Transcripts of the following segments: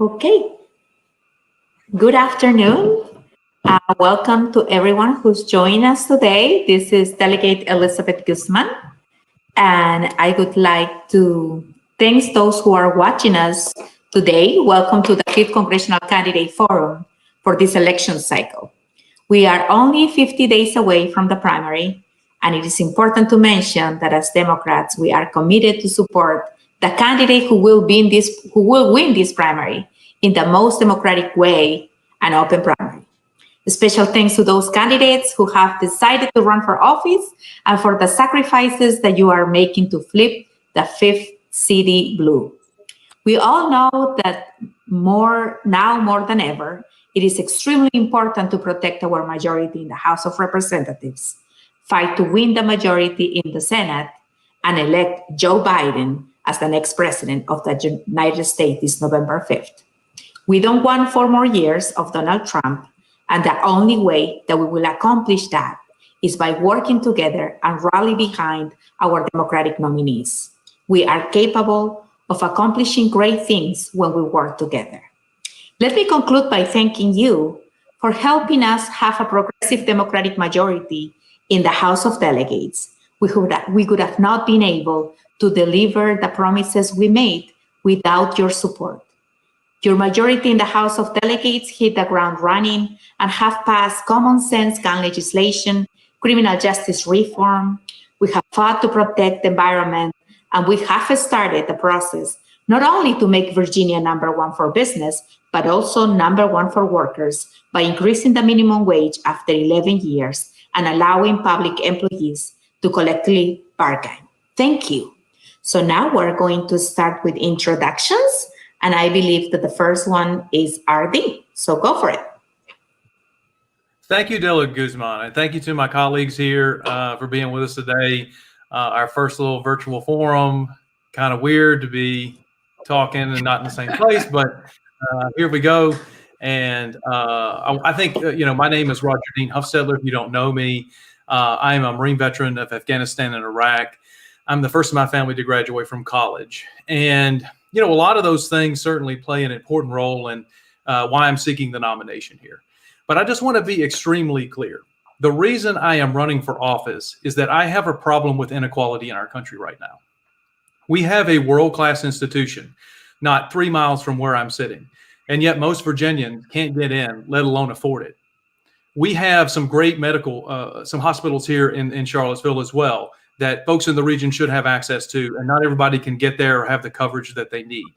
Okay, good afternoon. Welcome to everyone who's joining us today. This is Delegate Elizabeth Guzman, and I would like to thank those who are watching us today. Welcome to the 5th Congressional Candidate Forum for this election cycle. We are only 50 days away from the primary, and it is important to mention that as Democrats, we are committed to support the candidate who will win this primary in the most democratic way, an open primary. Special thanks to those candidates who have decided to run for office and for the sacrifices that you are making to flip the 5th city blue. We all know that more than ever, it is extremely important to protect our majority in the House of Representatives, fight to win the majority in the Senate, and elect Joe Biden as the next president of the United States this November 5th. We don't want 4 more years of Donald Trump, and the only way that we will accomplish that is by working together and rally behind our Democratic nominees. We are capable of accomplishing great things when we work together. Let me conclude by thanking you for helping us have a progressive Democratic majority in the House of Delegates. We could have not been able to deliver the promises we made without your support. Your majority in the House of Delegates hit the ground running and have passed common sense gun legislation, criminal justice reform. We have fought to protect the environment, and we have started the process not only to make Virginia #1 for business, but also #1 for workers by increasing the minimum wage after 11 years and allowing public employees to collectively bargain. Thank you. So now we're going to start with introductions. And I believe that the first one is RD. So go for it. Thank you, Delegate Guzman. And thank you to my colleagues here for being with us today. Our first little virtual forum, kind of weird to be talking and not in the same place, but here we go. And I think, my name is Roger Dean Huffstetler. If you don't know me, I am a Marine veteran of Afghanistan and Iraq. I'm the first in my family to graduate from college. And a lot of those things certainly play an important role in why I'm seeking the nomination here. But I just want to be extremely clear. The reason I am running for office is that I have a problem with inequality in our country right now. We have a world-class institution, not 3 miles from where I'm sitting, and yet most Virginians can't get in, let alone afford it. We have some great some hospitals here in Charlottesville as well that folks in the region should have access to, and not everybody can get there or have the coverage that they need.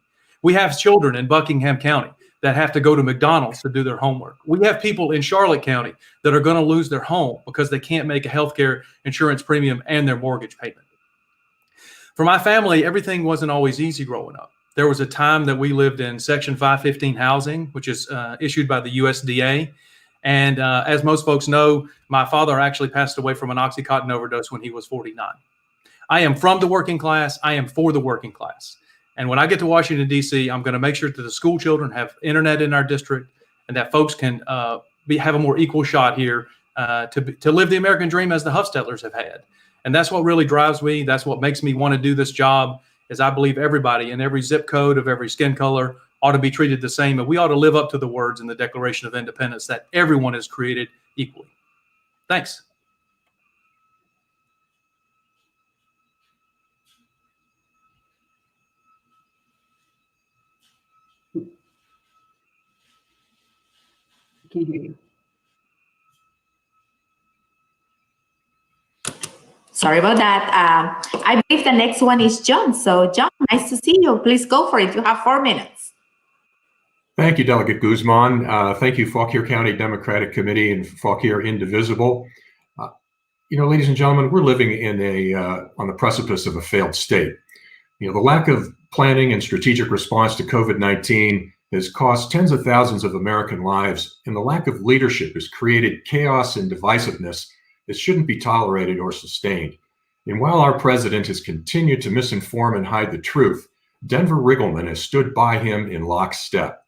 We have children in Buckingham County that have to go to McDonald's to do their homework. We have people in Charlotte County that are going to lose their home because they can't make a healthcare insurance premium and their mortgage payment. For my family, everything wasn't always easy growing up. There was a time that we lived in Section 515 housing, which is issued by the USDA. And as most folks know, my father actually passed away from an Oxycontin overdose when he was 49. I am from the working class. I am for the working class. And when I get to Washington, D.C., I'm going to make sure that the school children have internet in our district and that folks can have a more equal shot here to live the American dream as the Huffstetlers have had. And that's what really drives me. That's what makes me want to do this job, is I believe everybody in every zip code of every skin color ought to be treated the same, and we ought to live up to the words in the Declaration of Independence that everyone is created equally. Thanks. Can hear you. Sorry about that. I believe the next one is John. So John, nice to see you. Please go for it. You have 4 minutes. Thank you, Delegate Guzman. Thank you, Fauquier County Democratic Committee and Fauquier Indivisible. Ladies and gentlemen, we're living on the precipice of a failed state. The lack of planning and strategic response to COVID-19 has cost tens of thousands of American lives, and the lack of leadership has created chaos and divisiveness that shouldn't be tolerated or sustained. And while our president has continued to misinform and hide the truth, Denver Riggleman has stood by him in lockstep.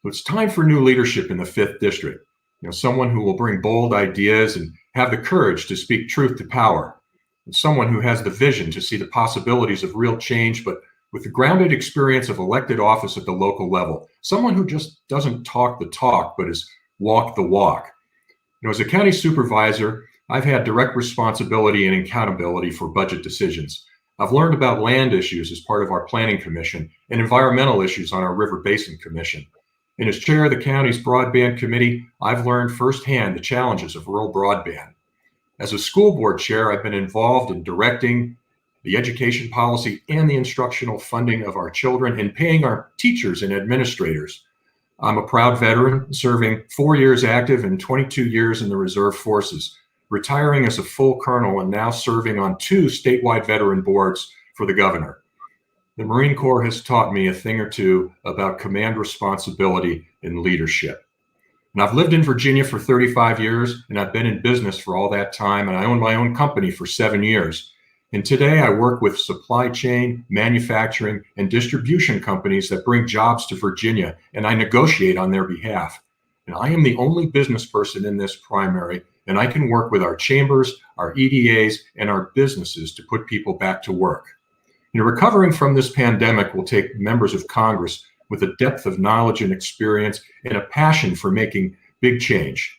So it's time for new leadership in the 5th District. Someone who will bring bold ideas and have the courage to speak truth to power. And someone who has the vision to see the possibilities of real change, but with the grounded experience of elected office at the local level, someone who just doesn't talk the talk, but has walked the walk. As a county supervisor, I've had direct responsibility and accountability for budget decisions. I've learned about land issues as part of our planning commission and environmental issues on our River Basin Commission. And as chair of the county's broadband committee, I've learned firsthand the challenges of rural broadband. As a school board chair, I've been involved in directing the education policy and the instructional funding of our children and paying our teachers and administrators. I'm a proud veteran, serving 4 years active and 22 years in the reserve forces, retiring as a full colonel and now serving on 2 statewide veteran boards for the governor. The Marine Corps has taught me a thing or two about command responsibility and leadership. And I've lived in Virginia for 35 years, and I've been in business for all that time, and I own my own company for 7 years. And today I work with supply chain, manufacturing, and distribution companies that bring jobs to Virginia, and I negotiate on their behalf. And I am the only business person in this primary, and I can work with our chambers, our EDAs, and our businesses to put people back to work. Recovering from this pandemic will take members of Congress with a depth of knowledge and experience and a passion for making big change.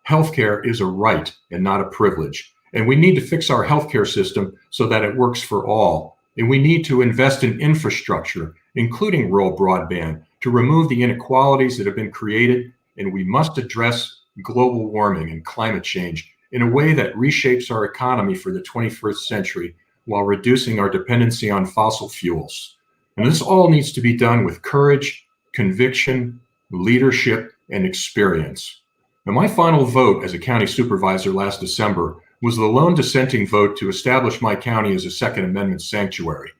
Healthcare is a right and not a privilege. And we need to fix our healthcare system so that it works for all. And we need to invest in infrastructure, including rural broadband, to remove the inequalities that have been created. And we must address global warming and climate change in a way that reshapes our economy for the 21st century while reducing our dependency on fossil fuels. And this all needs to be done with courage, conviction, leadership, and experience. Now, my final vote as a county supervisor last December was the lone dissenting vote to establish my county as a Second Amendment sanctuary.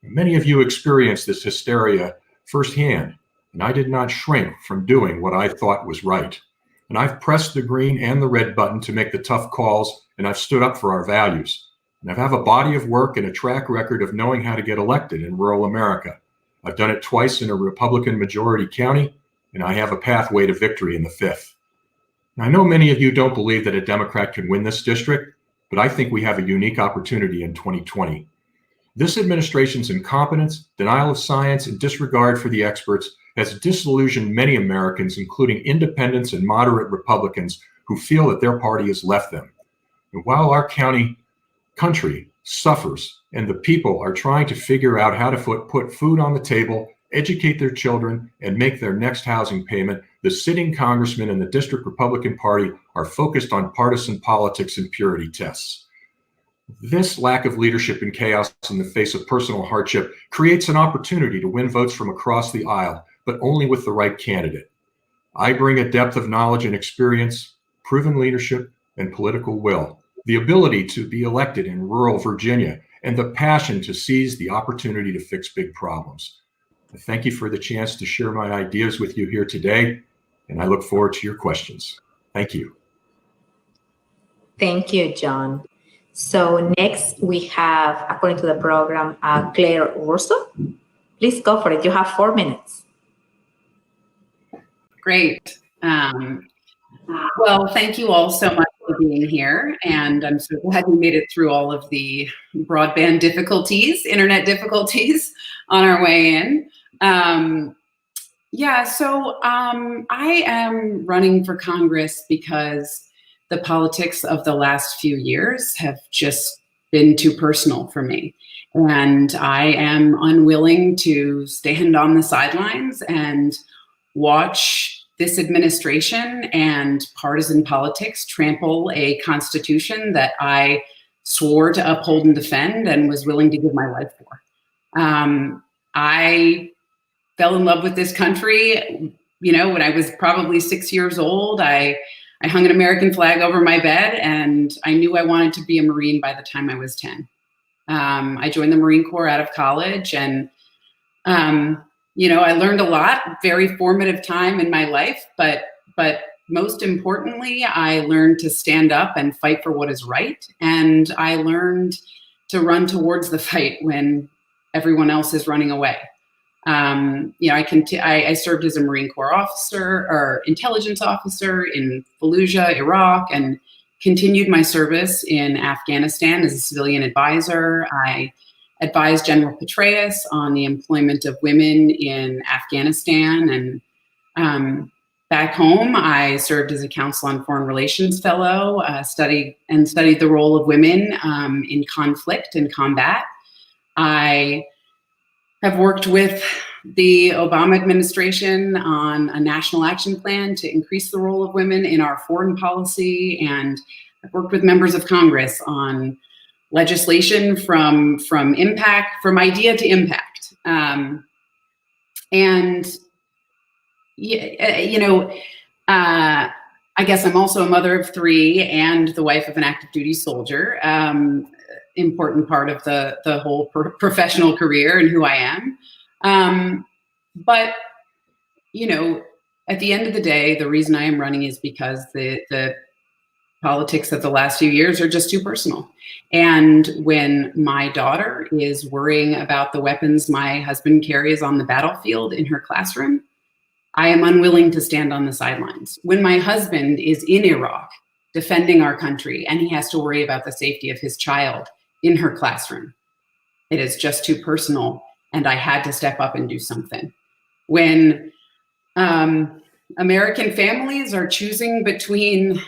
Many of you experienced this hysteria firsthand, and I did not shrink from doing what I thought was right. And I've pressed the green and the red button to make the tough calls, and I've stood up for our values. And I have a body of work and a track record of knowing how to get elected in rural America. I've done it twice in a Republican majority county, and I have a pathway to victory in the 5th. Now, I know many of you don't believe that a Democrat can win this district, but I think we have a unique opportunity in 2020. This administration's incompetence, denial of science, and disregard for the experts has disillusioned many Americans, including independents and moderate Republicans who feel that their party has left them. And while our country suffers and the people are trying to figure out how to put food on the table, educate their children, and make their next housing payment, the sitting congressmen and the district Republican Party are focused on partisan politics and purity tests. This lack of leadership and chaos in the face of personal hardship creates an opportunity to win votes from across the aisle, but only with the right candidate. I bring a depth of knowledge and experience, proven leadership, and political will, the ability to be elected in rural Virginia, and the passion to seize the opportunity to fix big problems. I thank you for the chance to share my ideas with you here today, and I look forward to your questions. Thank you. Thank you, John. So next we have, according to the program, Claire Russo. Please go for it. You have 4 minutes. Great. Well, thank you all so much for being here. And I'm so glad we made it through all of the broadband difficulties, internet difficulties on our way in. I am running for Congress because the politics of the last few years have just been too personal for me. And I am unwilling to stand on the sidelines and watch this administration and partisan politics trample a constitution that I swore to uphold and defend and was willing to give my life for. I fell in love with this country, when I was probably 6 years old. I hung an American flag over my bed, and I knew I wanted to be a Marine by the time I was 10. I joined the Marine Corps out of college, and I learned a lot, very formative time in my life, but most importantly, I learned to stand up and fight for what is right. And I learned to run towards the fight when everyone else is running away. I served as a Marine Corps officer or intelligence officer in Fallujah, Iraq, and continued my service in Afghanistan as a civilian advisor. I advised General Petraeus on the employment of women in Afghanistan. And back home, I served as a Council on Foreign Relations Fellow, studied the role of women in conflict and combat. I have worked with the Obama administration on a national action plan to increase the role of women in our foreign policy, and I've worked with members of Congress on legislation from idea to impact. I guess I'm also a mother of 3 and the wife of an active duty soldier. Important part of the whole professional career and who I am. But, at the end of the day, the reason I am running is because the politics of the last few years are just too personal. And when my daughter is worrying about the weapons my husband carries on the battlefield in her classroom, I am unwilling to stand on the sidelines. When my husband is in Iraq defending our country and he has to worry about the safety of his child in her classroom, it is just too personal, and I had to step up and do something. When American families are choosing between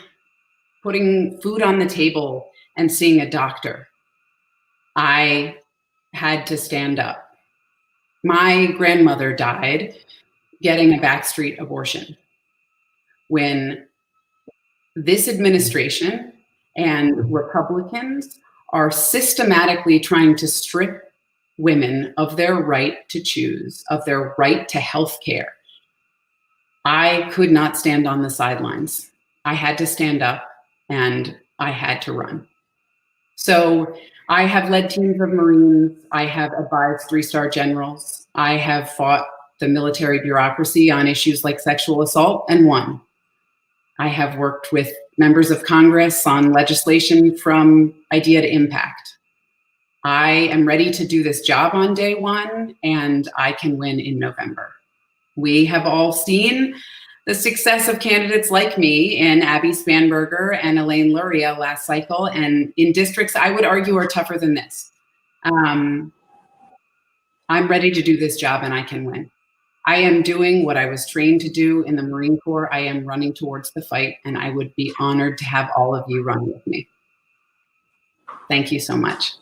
putting food on the table and seeing a doctor, I had to stand up. My grandmother died getting a backstreet abortion. When this administration and Republicans are systematically trying to strip women of their right to choose, of their right to health care, I could not stand on the sidelines. I had to stand up and I had to run. So I have led teams of Marines. I have advised 3-star generals. I have fought the military bureaucracy on issues like sexual assault and won. I have worked with members of Congress on legislation from idea to impact. I am ready to do this job on day one, and I can win in November. We have all seen the success of candidates like me in Abby Spanberger and Elaine Luria last cycle, and in districts I would argue are tougher than this. I'm ready to do this job and I can win. I am doing what I was trained to do in the Marine Corps. I am running towards the fight, and I would be honored to have all of you run with me. Thank you so much.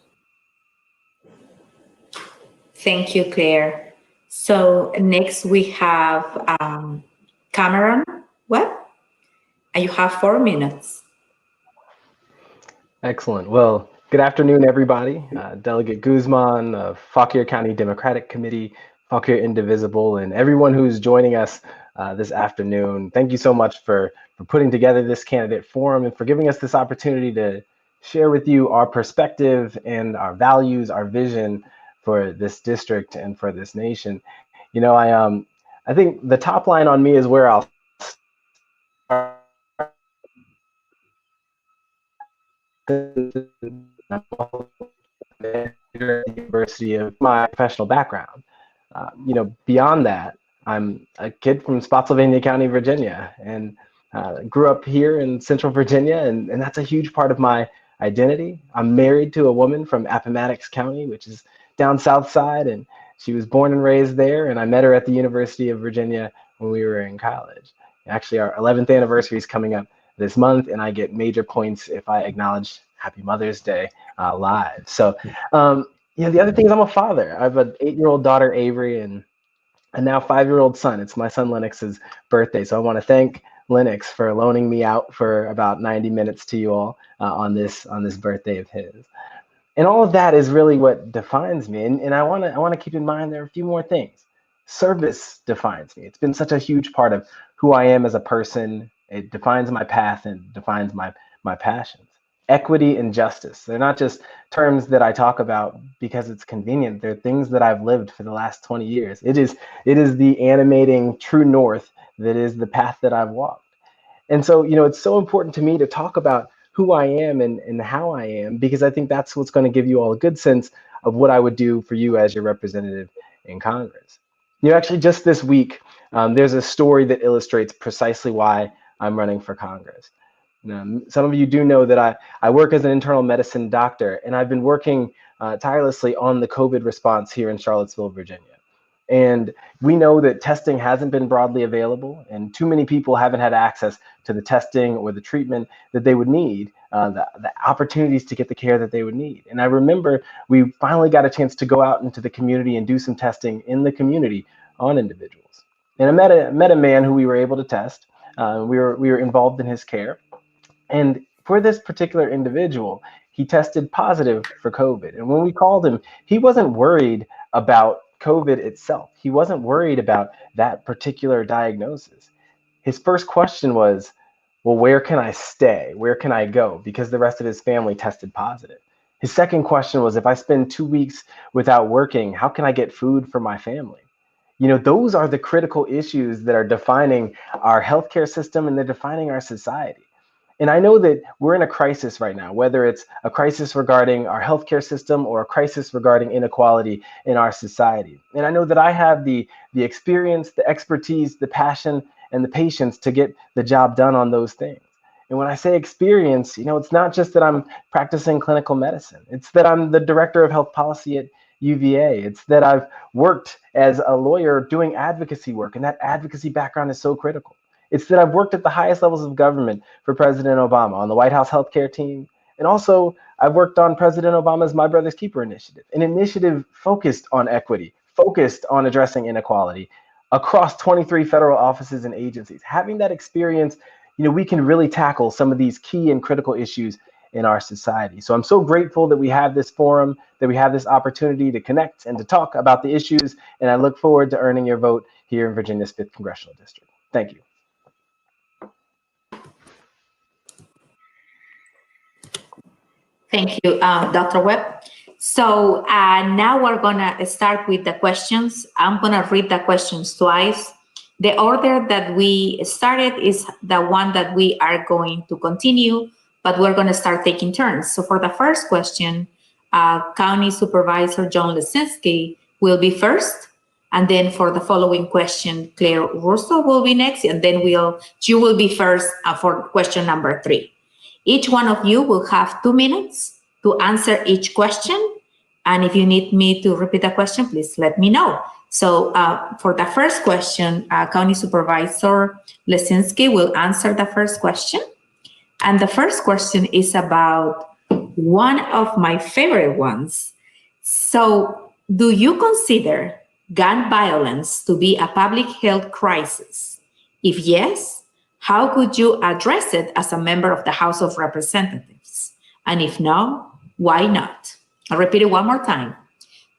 Thank you, Claire. So next we have Cameron Webb, and you have 4 minutes. Excellent. Well, good afternoon, everybody. Delegate Guzman of Fauquier County Democratic Committee, Fauquier Indivisible, and everyone who's joining us this afternoon. Thank you so much for putting together this candidate forum and for giving us this opportunity to share with you our perspective and our values, our vision for this district and for this nation. You know, I think the top line on me is where I'll start. University of my professional background. You know, beyond that, I'm a kid from Spotsylvania County, Virginia, and grew up here in Central Virginia, and that's a huge part of my identity. I'm married to a woman from Appomattox County, which is down south side, and she was born and raised there, and I met her at the University of Virginia when we were in college. Actually, our 11th anniversary is coming up this month, and I get major points if I acknowledge Happy Mother's Day live. So, you know, the other thing is I'm a father. I have an 8-year-old daughter, Avery, and a now 5-year-old son. It's my son Lennox's birthday, so I want to thank Lennox for loaning me out for about 90 minutes to you all on this birthday of his. And all of that is really what defines me. And I want to keep in mind there are a few more things. Service defines me. It's been such a huge part of who I am as a person. It defines my path and defines my passions. Equity and justice. They're not just terms that I talk about because it's convenient. They're things that I've lived for the last 20 years. It is the animating true north that is the path that I've walked. And so, you know, it's so important to me to talk about who I am and how I am, because I think that's what's going to give you all a good sense of what I would do for you as your representative in Congress. You know, actually just this week, there's a story that illustrates precisely why I'm running for Congress. Some of you do know that I work as an internal medicine doctor, and I've been working tirelessly on the COVID response here in Charlottesville, Virginia. And we know that testing hasn't been broadly available, and too many people haven't had access to the testing or the treatment that they would need, the opportunities to get the care that they would need. And I remember we finally got a chance to go out into the community and do some testing in the community on individuals. And I met a man who we were able to test. We were involved in his care. And for this particular individual, he tested positive for COVID. And when we called him, he wasn't worried about COVID itself. He wasn't worried about that particular diagnosis. His first question was, well, where can I stay? Where can I go? Because the rest of his family tested positive. His second question was, if I spend 2 weeks without working, how can I get food for my family? You know, those are the critical issues that are defining our healthcare system, and they're defining our society. And I know that we're in a crisis right now, whether it's a crisis regarding our healthcare system or a crisis regarding inequality in our society. And I know that I have the experience, the expertise, the passion, and the patience to get the job done on those things. And when I say experience, you know, it's not just that I'm practicing clinical medicine. It's that I'm the director of health policy at UVA. It's that I've worked as a lawyer doing advocacy work, and that advocacy background is so critical. It's that I've worked at the highest levels of government for President Obama on the White House healthcare team. And also I've worked on President Obama's My Brother's Keeper initiative, an initiative focused on equity, focused on addressing inequality across 23 federal offices and agencies. Having that experience, you know, we can really tackle some of these key and critical issues in our society. So I'm so grateful that we have this forum, that we have this opportunity to connect and to talk about the issues. And I look forward to earning your vote here in Virginia's 5th Congressional District. Thank you. Thank you, Dr. Webb. So now we're gonna start with the questions. I'm gonna read the questions twice. The order that we started is the one that we are going to continue, but we're gonna start taking turns. So for the first question, County Supervisor John Lesinski will be first. And then for the following question, Claire Russo will be next. And then you will be first for question number 3. Each one of you will have 2 minutes to answer each question. And if you need me to repeat the question, please let me know. So for the first question, County Supervisor Lesinski will answer the first question. And the first question is about one of my favorite ones. So do you consider gun violence to be a public health crisis? If yes, how could you address it as a member of the House of Representatives? And if no, why not? I'll repeat it one more time.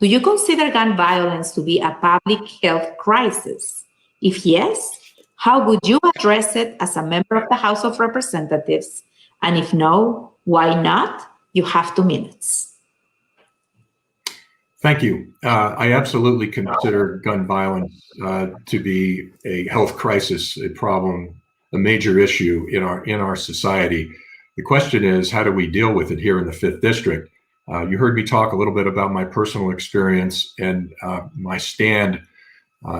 Do you consider gun violence to be a public health crisis? If yes, how would you address it as a member of the House of Representatives? And if no, why not? You have 2 minutes. Thank you. I absolutely consider gun violence to be a health crisis, a problem, a major issue in our society. The question is, how do we deal with it here in the 5th District? You heard me talk a little bit about my personal experience and my stand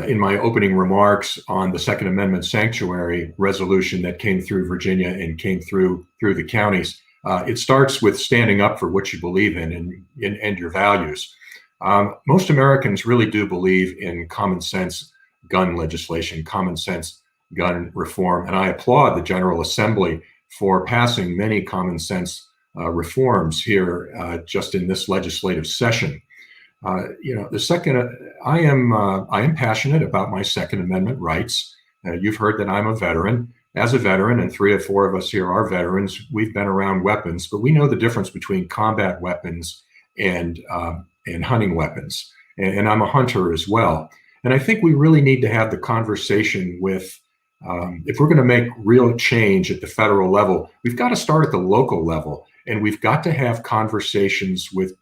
in my opening remarks on the Second Amendment sanctuary resolution that came through Virginia and came through the counties. It starts with standing up for what you believe in and your values. Most Americans really do believe in common sense gun legislation, common sense gun reform, and I applaud the General Assembly for passing many common sense reforms here just in this legislative session. The second, I am passionate about my Second Amendment rights. You've heard that I'm a veteran. As a veteran, and 3 or 4 of us here are veterans, we've been around weapons, but we know the difference between combat weapons and hunting weapons. And I'm a hunter as well. And I think we really need to have the conversation with, if we're going to make real change at the federal level, we've got to start at the local level. And we've got to have conversations with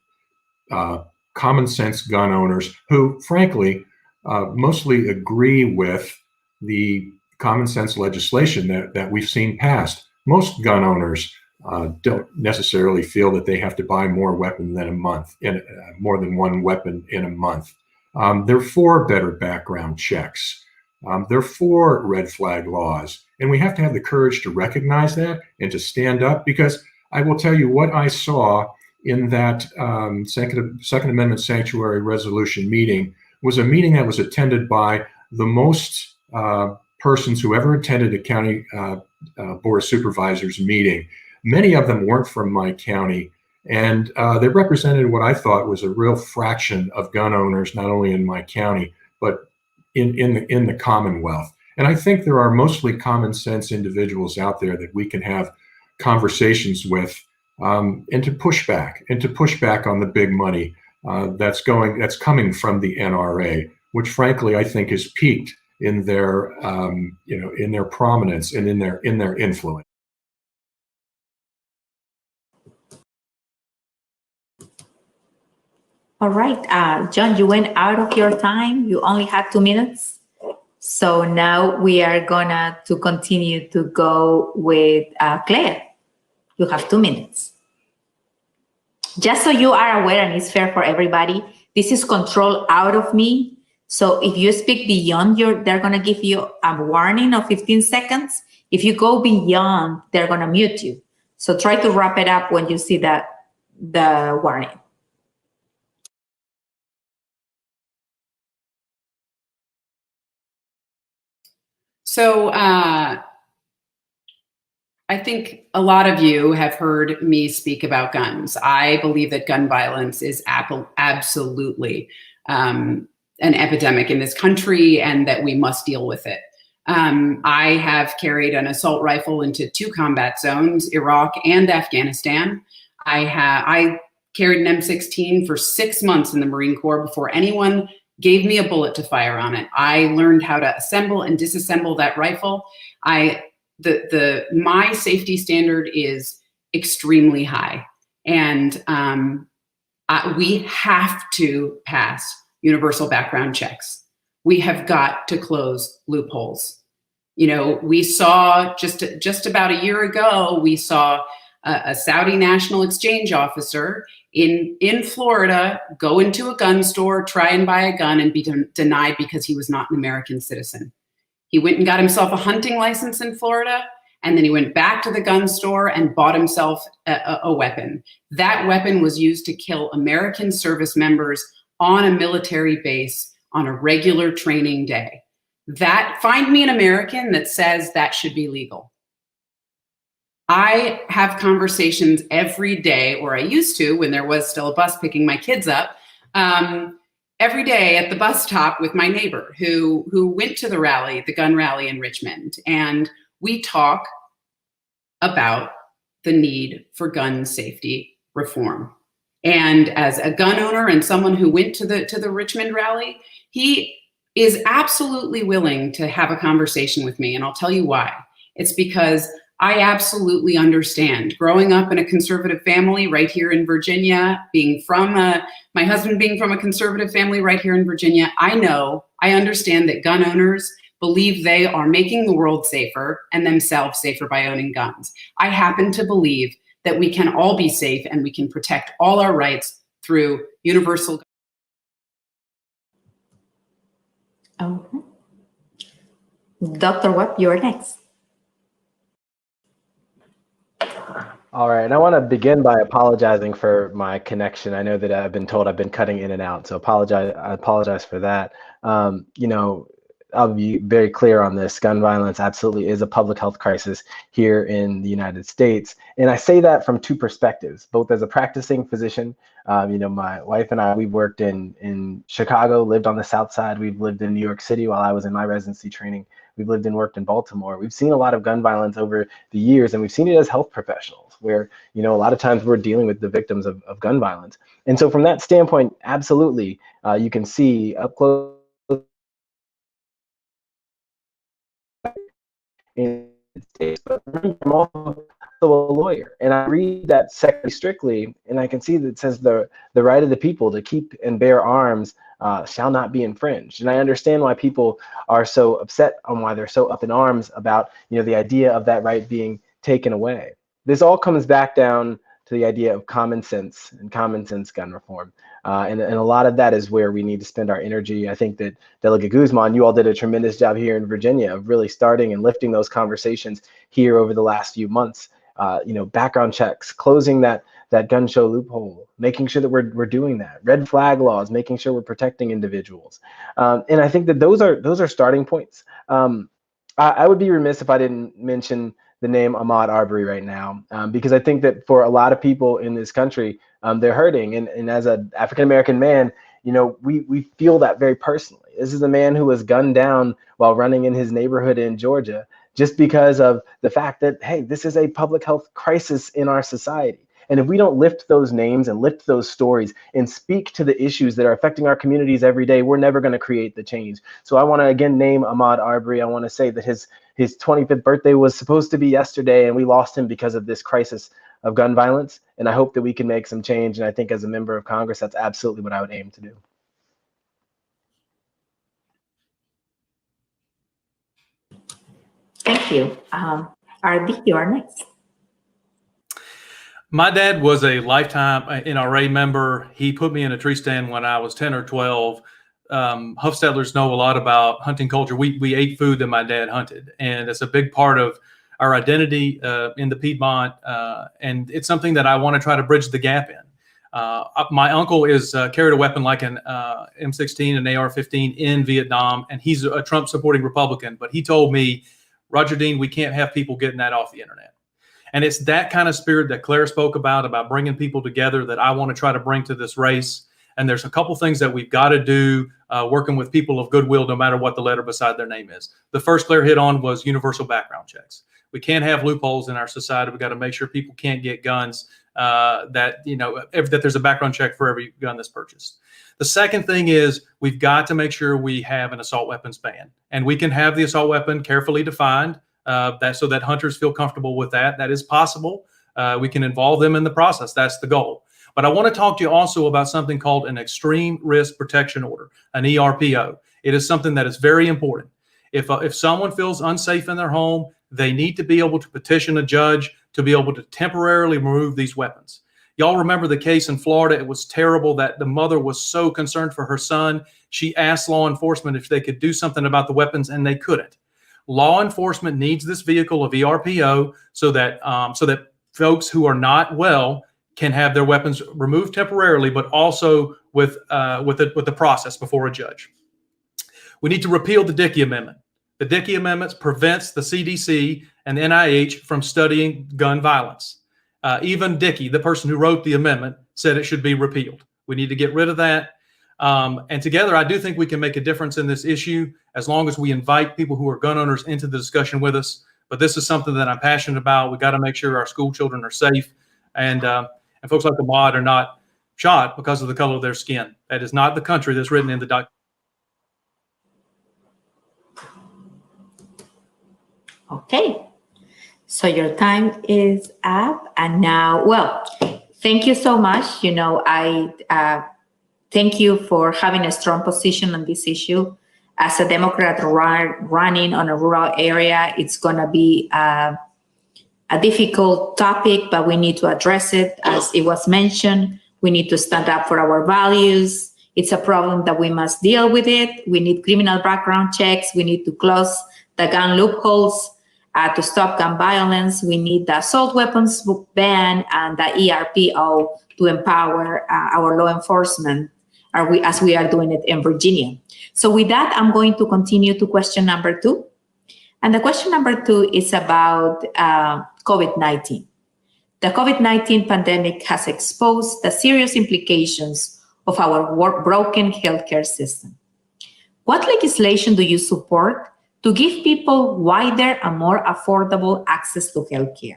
common sense gun owners who, frankly, mostly agree with the common sense legislation that we've seen passed. Most gun owners don't necessarily feel that they have to buy more weapons than a month, more than one weapon in a month. They're for better background checks. They're for red flag laws. And we have to have the courage to recognize that and to stand up, because I will tell you what I saw in that Second Amendment Sanctuary Resolution meeting was a meeting that was attended by the most persons who ever attended a county Board of Supervisors meeting. Many of them weren't from my county, and they represented what I thought was a real fraction of gun owners, not only in my county, but in the Commonwealth. And I think there are mostly common sense individuals out there that we can have conversations with, and to push back on the big money that's coming from the NRA, which frankly I think is peaked in their in their prominence and in their influence. All right, John, you went out of your time. You only had 2 minutes. So now we are gonna to continue to go with Claire. You have 2 minutes. Just so you are aware, and it's fair for everybody, this is control out of me. So if you speak beyond they're gonna give you a warning of 15 seconds. If you go beyond, they're gonna mute you. So try to wrap it up when you see the warning. So I think a lot of you have heard me speak about guns. I believe that gun violence is absolutely an epidemic in this country, and that we must deal with it. I have carried an assault rifle into 2 combat zones, Iraq and Afghanistan. I carried an M16 for 6 months in the Marine Corps before anyone gave me a bullet to fire on it. I learned how to assemble and disassemble that rifle. My safety standard is extremely high, and we have to pass universal background checks. We have got to close loopholes. You know, we saw just about a year ago, we saw a Saudi National Exchange officer in Florida go into a gun store, try and buy a gun, and be denied because he was not an American citizen. He went and got himself a hunting license in Florida, and then he went back to the gun store and bought himself a weapon. That weapon was used to kill American service members on a military base on a regular training day. Find me an American that says that should be legal. I have conversations every day, or I used to when there was still a bus picking my kids up, every day at the bus stop with my neighbor who went to the gun rally in Richmond. And we talk about the need for gun safety reform. And as a gun owner and someone who went to the Richmond rally, he is absolutely willing to have a conversation with me. And I'll tell you why. It's because I absolutely understand. Growing up in a conservative family right here in Virginia, my husband being from a conservative family right here in Virginia, I understand that gun owners believe they are making the world safer and themselves safer by owning guns. I happen to believe that we can all be safe and we can protect all our rights through universal. Okay. Dr. Webb, you're next. All right, and I want to begin by apologizing for my connection. I know that I've been told I've been cutting in and out, so I apologize for that. You know, I'll be very clear on this. Gun violence absolutely is a public health crisis here in the United States. And I say that from 2 perspectives, both as a practicing physician. You know, my wife and I, we've worked in Chicago, lived on the South Side. We've lived in New York City while I was in my residency training. We've lived and worked in Baltimore. We've seen a lot of gun violence over the years, and we've seen it as health professionals where, you know, a lot of times we're dealing with the victims of gun violence. And so from that standpoint, absolutely, you can see up close in the States, but I'm also a lawyer, and I read that section strictly, and I can see that it says the right of the people to keep and bear arms shall not be infringed. And I understand why people are so upset on why they're so up in arms about, you know, the idea of that right being taken away. This all comes back down to the idea of common sense and common sense gun reform. And a lot of that is where we need to spend our energy. I think that Delegate Guzman, you all did a tremendous job here in Virginia of really starting and lifting those conversations here over the last few months. background checks, closing that gun show loophole, making sure that we're doing that. Red flag laws, making sure we're protecting individuals. And I think that those are starting points. I would be remiss if I didn't mention the name Ahmaud Arbery right now, because I think that for a lot of people in this country, they're hurting. And as an African-American man, we feel that very personally. This is a man who was gunned down while running in his neighborhood in Georgia, just because of the fact that, hey, this is a public health crisis in our society. And if we don't lift those names and lift those stories and speak to the issues that are affecting our communities every day, we're never going to create the change. So I want to again name Ahmaud Arbery. I want to say that his 25th birthday was supposed to be yesterday, and we lost him because of this crisis of gun violence. And I hope that we can make some change. And I think as a member of Congress, that's absolutely what I would aim to do. Thank you. Ardi, you are next. My dad was a lifetime NRA member. He put me in a tree stand when I was 10 or 12. Huffstettlers know a lot about hunting culture. We ate food that my dad hunted, and it's a big part of our identity in the Piedmont, and it's something that I want to try to bridge the gap in. My uncle is carried a weapon like an M16, an AR-15 in Vietnam, and he's a Trump-supporting Republican, but he told me, Roger Dean, we can't have people getting that off the internet. And it's that kind of spirit that Claire spoke about bringing people together, that I want to try to bring to this race. And there's a couple things that we've got to do working with people of goodwill, no matter what the letter beside their name is. The first Claire hit on was universal background checks. We can't have loopholes in our society. We've got to make sure people can't get guns, that there's a background check for every gun that's purchased. The second thing is we've got to make sure we have an assault weapons ban, and we can have the assault weapon carefully defined, so that hunters feel comfortable with that. That is possible. We can involve them in the process. That's the goal. But I want to talk to you also about something called an extreme risk protection order, an ERPO. It is something that is very important. If someone feels unsafe in their home, they need to be able to petition a judge to be able to temporarily remove these weapons. Y'all remember the case in Florida? It was terrible that the mother was so concerned for her son. She asked law enforcement if they could do something about the weapons, and they couldn't. Law enforcement needs this vehicle of ERPO so that folks who are not well can have their weapons removed temporarily, but also with the process before a judge. We need to repeal the Dickey Amendment. The Dickey Amendment prevents the CDC and the NIH from studying gun violence. Even Dickey, the person who wrote the amendment, said it should be repealed. We need to get rid of that. And together, I do think we can make a difference in this issue as long as we invite people who are gun owners into the discussion with us. But this is something that I'm passionate about. We got to make sure our school children are safe, and folks like Ahmaud are not shot because of the color of their skin. That is not the country that's written in the document. Okay, so your time is up, and now, well, thank you so much. I thank you for having a strong position on this issue. As a Democrat running on a rural area, it's going to be a difficult topic, but we need to address it. As it was mentioned, we need to stand up for our values. It's a problem that we must deal with it. We need criminal background checks. We need to close the gun loopholes to stop gun violence. We need the assault weapons ban and the ERPO to empower our law enforcement, as we are doing it in Virginia. So with that, I'm going to continue to question number 2. And the question number 2 is about COVID-19. The COVID-19 pandemic has exposed the serious implications of our broken healthcare system. What legislation do you support to give people wider and more affordable access to healthcare?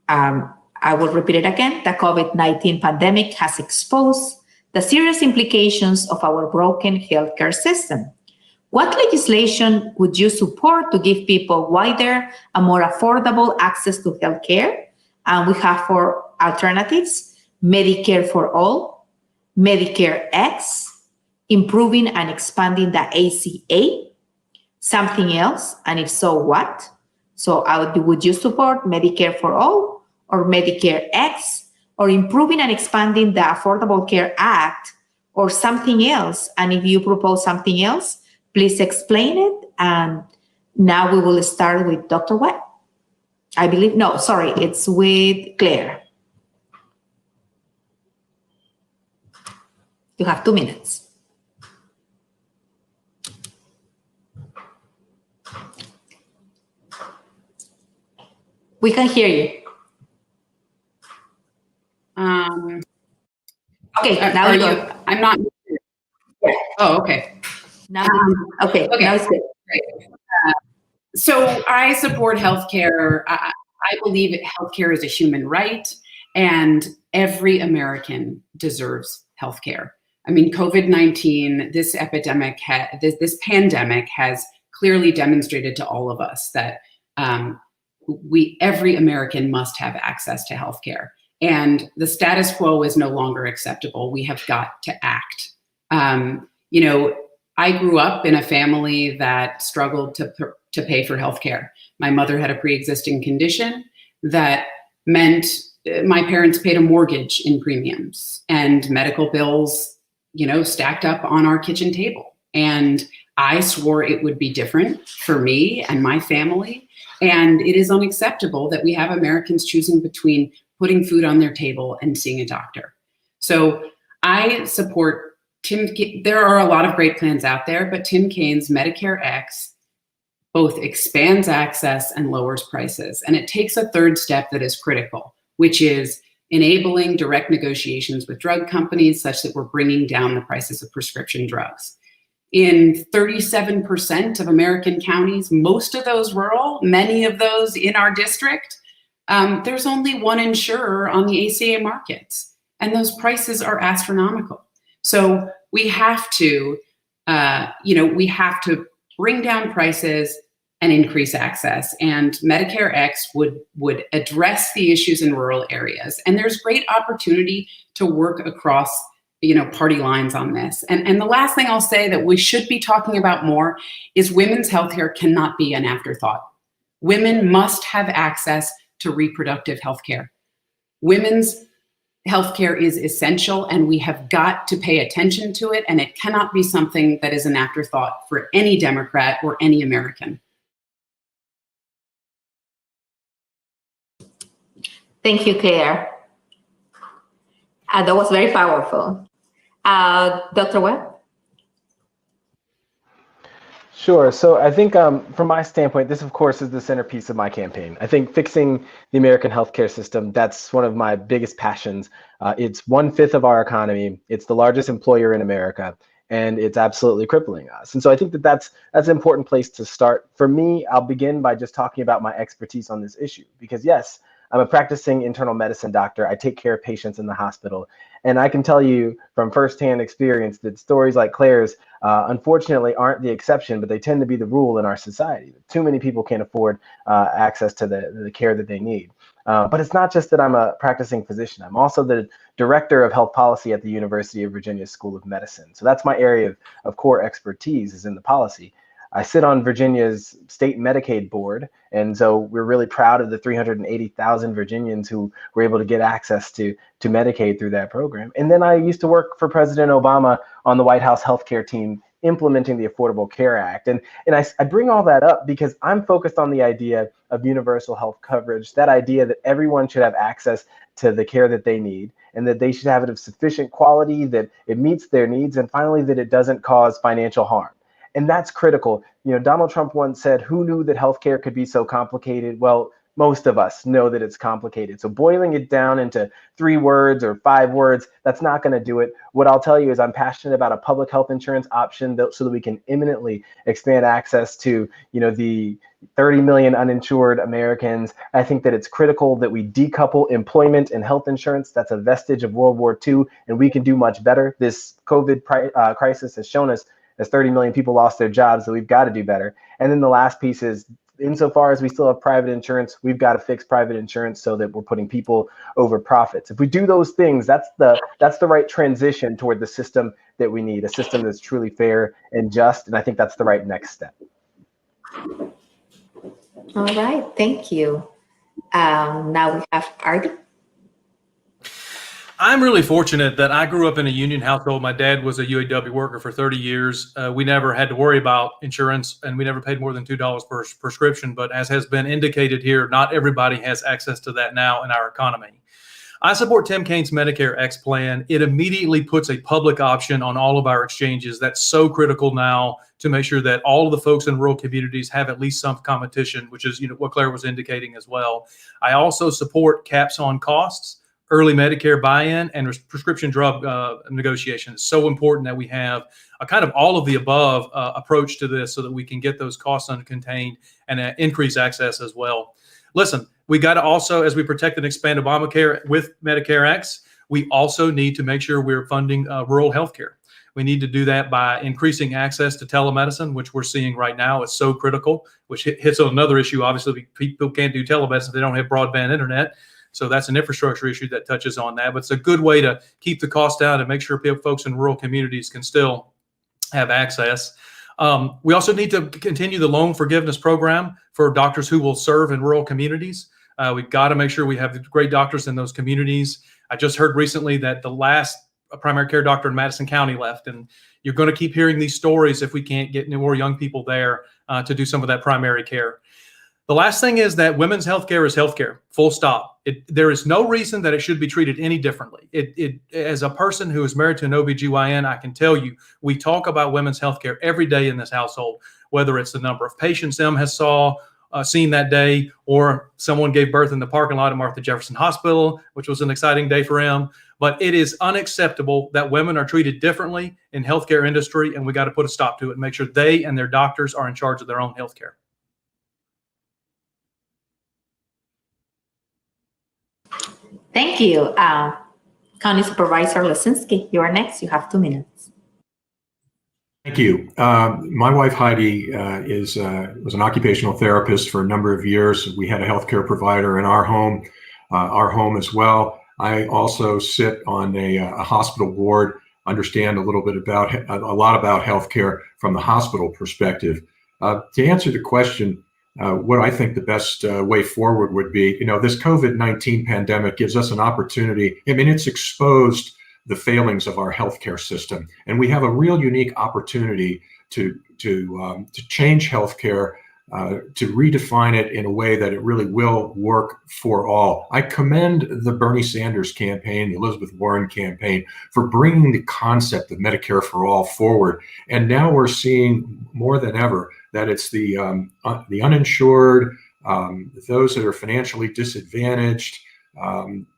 I will repeat it again. The COVID-19 pandemic has exposed the serious implications of our broken healthcare system. What legislation would you support to give people wider and more affordable access to healthcare? And we have 4 alternatives: Medicare for all, Medicare X, improving and expanding the ACA, something else, and if so, what? So would you support Medicare for all, or Medicare X, or improving and expanding the Affordable Care Act, or something else? And if you propose something else, please explain it. And now we will start with Dr. Webb. I believe, no, sorry, it's with Claire. You have 2 minutes. We can hear you. Okay, now are you you? go. I'm not. Oh, okay. Now, okay, now it's good. Great. So I support healthcare. I believe healthcare is a human right, and every American deserves healthcare. I mean, COVID-19, this epidemic, this pandemic has clearly demonstrated to all of us that every American must have access to healthcare, and the status quo is no longer acceptable. We have got to act. You know, I grew up in a family that struggled to pay for healthcare. My mother had a pre-existing condition that meant my parents paid a mortgage in premiums, and medical bills, you know, stacked up on our kitchen table. And I swore it would be different for me and my family. And it is unacceptable that we have Americans choosing between putting food on their table and seeing a doctor. So I support there are a lot of great plans out there, but Tim Kaine's Medicare X both expands access and lowers prices. And it takes a third step that is critical, which is enabling direct negotiations with drug companies such that we're bringing down the prices of prescription drugs. In 37% of American counties, most of those rural, many of those in our district, there's only one insurer on the ACA markets, and those prices are astronomical. So we have to, we have to bring down prices and increase access. And Medicare X would address the issues in rural areas. And there's great opportunity to work across, party lines on this. And the last thing I'll say that we should be talking about more is women's healthcare cannot be an afterthought. Women must have access to reproductive healthcare. Women's healthcare is essential, and we have got to pay attention to it, and it cannot be something that is an afterthought for any Democrat or any American. Thank you, Claire. That was very powerful. Dr. Webb? Sure. So I think from my standpoint, this, of course, is the centerpiece of my campaign. I think fixing the American healthcare system, that's one of my biggest passions. It's 1/5 of our economy. It's the largest employer in America, and it's absolutely crippling us. And so I think that that's an important place to start. For me, I'll begin by just talking about my expertise on this issue, because yes, I'm a practicing internal medicine doctor. I take care of patients in the hospital. And I can tell you from firsthand experience that stories like Claire's, unfortunately, aren't the exception, but they tend to be the rule in our society. Too many people can't afford access to the care that they need. But it's not just that I'm a practicing physician. I'm also the director of health policy at the University of Virginia School of Medicine. So that's my area of core expertise, is in the policy. I sit on Virginia's state Medicaid board, and so we're really proud of the 380,000 Virginians who were able to get access to Medicaid through that program. And then I used to work for President Obama on the White House healthcare team implementing the Affordable Care Act. And I bring all that up because I'm focused on the idea of universal health coverage, that idea that everyone should have access to the care that they need, and that they should have it of sufficient quality, that it meets their needs, and finally, that it doesn't cause financial harm. And that's critical. Donald Trump once said, "Who knew that healthcare could be so complicated?" Well, most of us know that it's complicated. So boiling it down into 3 words or 5 words, that's not going to do it. What I'll tell you is I'm passionate about a public health insurance option so that we can imminently expand access to, the 30 million uninsured Americans. I think that it's critical that we decouple employment and health insurance. That's a vestige of World War II, and we can do much better. This COVID crisis has shown us, as 30 million people lost their jobs, that we've got to do better. And then the last piece is, insofar as we still have private insurance, we've got to fix private insurance so that we're putting people over profits. If we do those things, that's the right transition toward the system that we need, a system that's truly fair and just. And I think that's the right next step. All right, thank you. Now we have Artie. I'm really fortunate that I grew up in a union household. My dad was a UAW worker for 30 years. We never had to worry about insurance, and we never paid more than $2 per prescription. But as has been indicated here, not everybody has access to that now in our economy. I support Tim Kaine's Medicare X plan. It immediately puts a public option on all of our exchanges. That's so critical now to make sure that all of the folks in rural communities have at least some competition, which is what Claire was indicating as well. I also support caps on costs, early Medicare buy-in, and prescription drug negotiation. It's so important that we have a kind of all of the above approach to this so that we can get those costs uncontained and increase access as well. Listen, we got to also, as we protect and expand Obamacare with Medicare X, we also need to make sure we're funding rural healthcare. We need to do that by increasing access to telemedicine, which we're seeing right now is so critical, which hits on another issue. Obviously, people can't do telemedicine if they don't have broadband internet. So that's an infrastructure issue that touches on that. But it's a good way to keep the cost down and make sure folks in rural communities can still have access. We also need to continue the loan forgiveness program for doctors who will serve in rural communities. We've got to make sure we have great doctors in those communities. I just heard recently that the last primary care doctor in Madison County left, and you're going to keep hearing these stories if we can't get more young people there to do some of that primary care. The last thing is that women's healthcare is healthcare, full stop. There is no reason that it should be treated any differently. As a person who is married to an OBGYN, I can tell you, we talk about women's healthcare every day in this household, whether it's the number of patients M has seen that day, or someone gave birth in the parking lot at Martha Jefferson Hospital, which was an exciting day for M. But it is unacceptable that women are treated differently in healthcare industry, and we got to put a stop to it and make sure they and their doctors are in charge of their own healthcare. Thank you. County Supervisor Lesinski, you are next. You have 2 minutes. Thank you. My wife Heidi was an occupational therapist for a number of years. We had a healthcare provider in our home as well. I also sit on a hospital board, understand a lot about healthcare from the hospital perspective. To answer the question, what I think the best way forward would be, this COVID-19 pandemic gives us an opportunity. I mean, it's exposed the failings of our healthcare system, and we have a real unique opportunity to change healthcare, to redefine it in a way that it really will work for all. I commend the Bernie Sanders campaign, the Elizabeth Warren campaign, for bringing the concept of Medicare for all forward. And now we're seeing more than ever that it's the uninsured, those that are financially disadvantaged,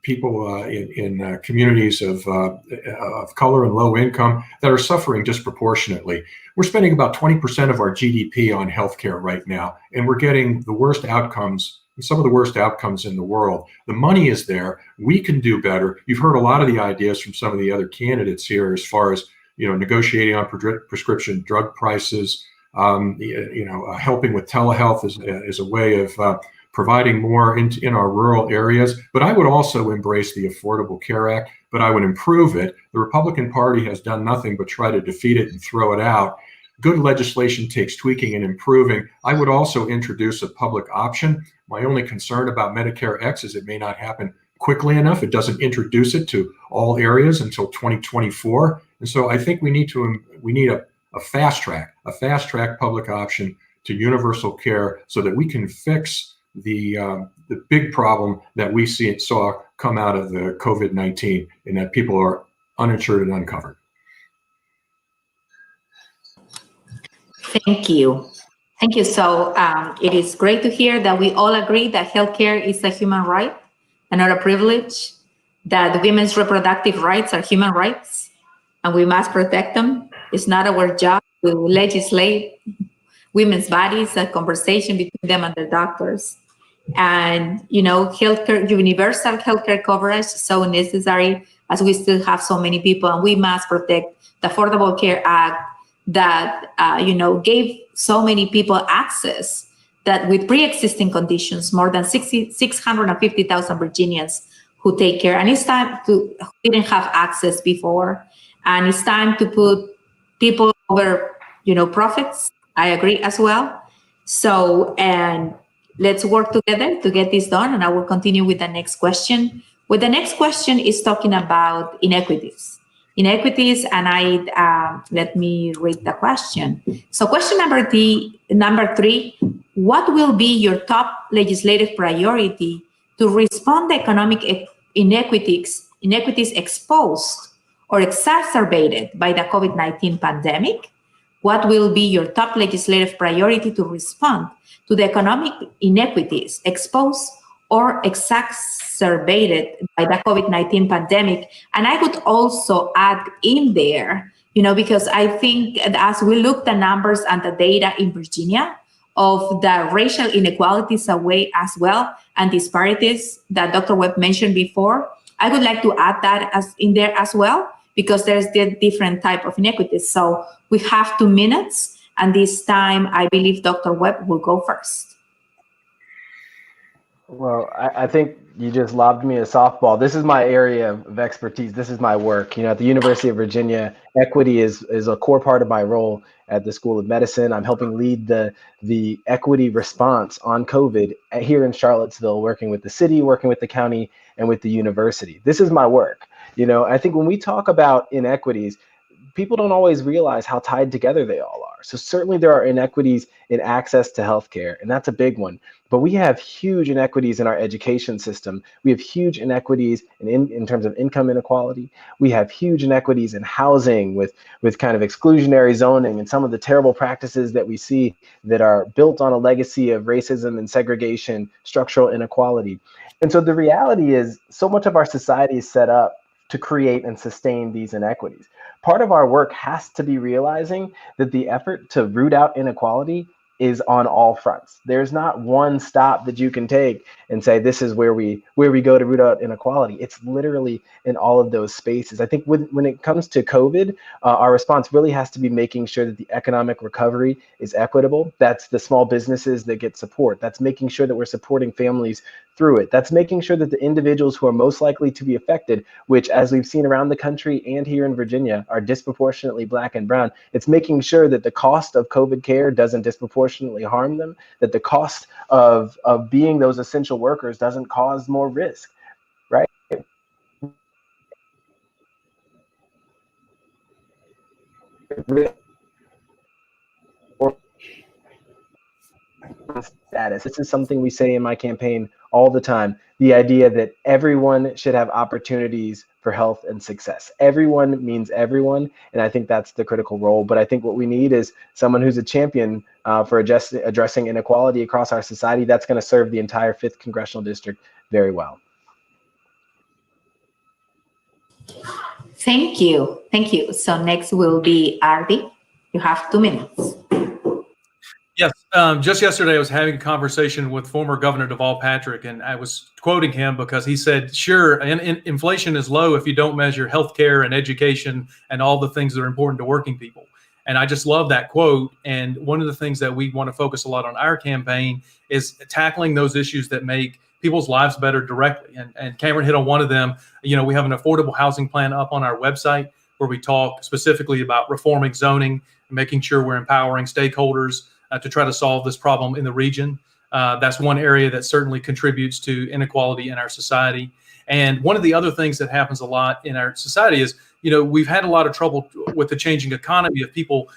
people in communities of color and low income that are suffering disproportionately. We're spending about 20% of our GDP on healthcare right now, and we're getting the worst outcomes, some of the worst outcomes in the world. The money is there. We can do better. You've heard a lot of the ideas from some of the other candidates here as far as negotiating on prescription drug prices, helping with telehealth is a way of providing more in our rural areas. But I would also embrace the Affordable Care Act, but I would improve it. The Republican Party has done nothing but try to defeat it and throw it out. Good legislation takes tweaking and improving. I would also introduce a public option. My only concern about Medicare X is it may not happen quickly enough. It doesn't introduce it to all areas until 2024. And so I think we need a fast track public option to universal care so that we can fix the big problem that we saw come out of the COVID-19, and that people are uninsured and uncovered. Thank you. Thank you. So it is great to hear that we all agree that healthcare is a human right and not a privilege, that women's reproductive rights are human rights and we must protect them. It's not our job to legislate women's bodies, a conversation between them and their doctors. And, healthcare, universal healthcare coverage is so necessary as we still have so many people, and we must protect the Affordable Care Act that, gave so many people access that with pre-existing conditions, more than 650,000 Virginians who take care. And it's time who didn't have access before. And it's time to put people over, profits. I agree as well. So, and let's work together to get this done. And I will continue with the next question. Well, the next question is talking about inequities. Inequities, and let me read the question. So question number three, what will be your top legislative priority to respond to economic inequities exposed or exacerbated by the COVID-19 pandemic? What will be your top legislative priority to respond to the economic inequities exposed or exacerbated by the COVID-19 pandemic? And I would also add in there, because I think as we look the numbers and the data in Virginia of the racial inequalities away as well and disparities that Dr. Webb mentioned before, I would like to add that as in there as well, because there's the different type of inequities. So we have 2 minutes, and this time I believe Dr. Webb will go first. Well, I think you just lobbed me a softball. This is my area of expertise. This is my work. At the University of Virginia, equity is a core part of my role at the School of Medicine. I'm helping lead the equity response on COVID here in Charlottesville, working with the city, working with the county, and with the university. This is my work. I think when we talk about inequities, people don't always realize how tied together they all are. So certainly there are inequities in access to healthcare, and that's a big one. But we have huge inequities in our education system. We have huge inequities in terms of income inequality. We have huge inequities in housing with kind of exclusionary zoning and some of the terrible practices that we see that are built on a legacy of racism and segregation, structural inequality. And so the reality is so much of our society is set up to create and sustain these inequities. Part of our work has to be realizing that the effort to root out inequality is on all fronts. There's not one stop that you can take and say, this is where we go to root out inequality. It's literally in all of those spaces. I think when it comes to COVID, our response really has to be making sure that the economic recovery is equitable. That's the small businesses that get support. That's making sure that we're supporting families through it. That's making sure that the individuals who are most likely to be affected, which as we've seen around the country and here in Virginia, are disproportionately Black and brown. It's making sure that the cost of COVID care doesn't disproportionately harm them, that the cost of being those essential workers doesn't cause more risk, right? Status. This is something we say in my campaign all the time. The idea that everyone should have opportunities for health and success. Everyone means everyone, and I think that's the critical role. But I think what we need is someone who's a champion for addressing inequality across our society. That's going to serve the entire 5th Congressional District very well. Thank you. Thank you. So next will be Ardi. You have 2 minutes. Yes, just yesterday I was having a conversation with former Governor Deval Patrick, and I was quoting him because he said, sure, inflation is low if you don't measure healthcare and education and all the things that are important to working people. And I just love that quote. And one of the things that we want to focus a lot on our campaign is tackling those issues that make people's lives better directly. And Cameron hit on one of them. We have an affordable housing plan up on our website where we talk specifically about reforming zoning, and making sure we're empowering stakeholders to try to solve this problem in the region. That's one area that certainly contributes to inequality in our society. And one of the other things that happens a lot in our society is, we've had a lot of trouble with the changing economy of people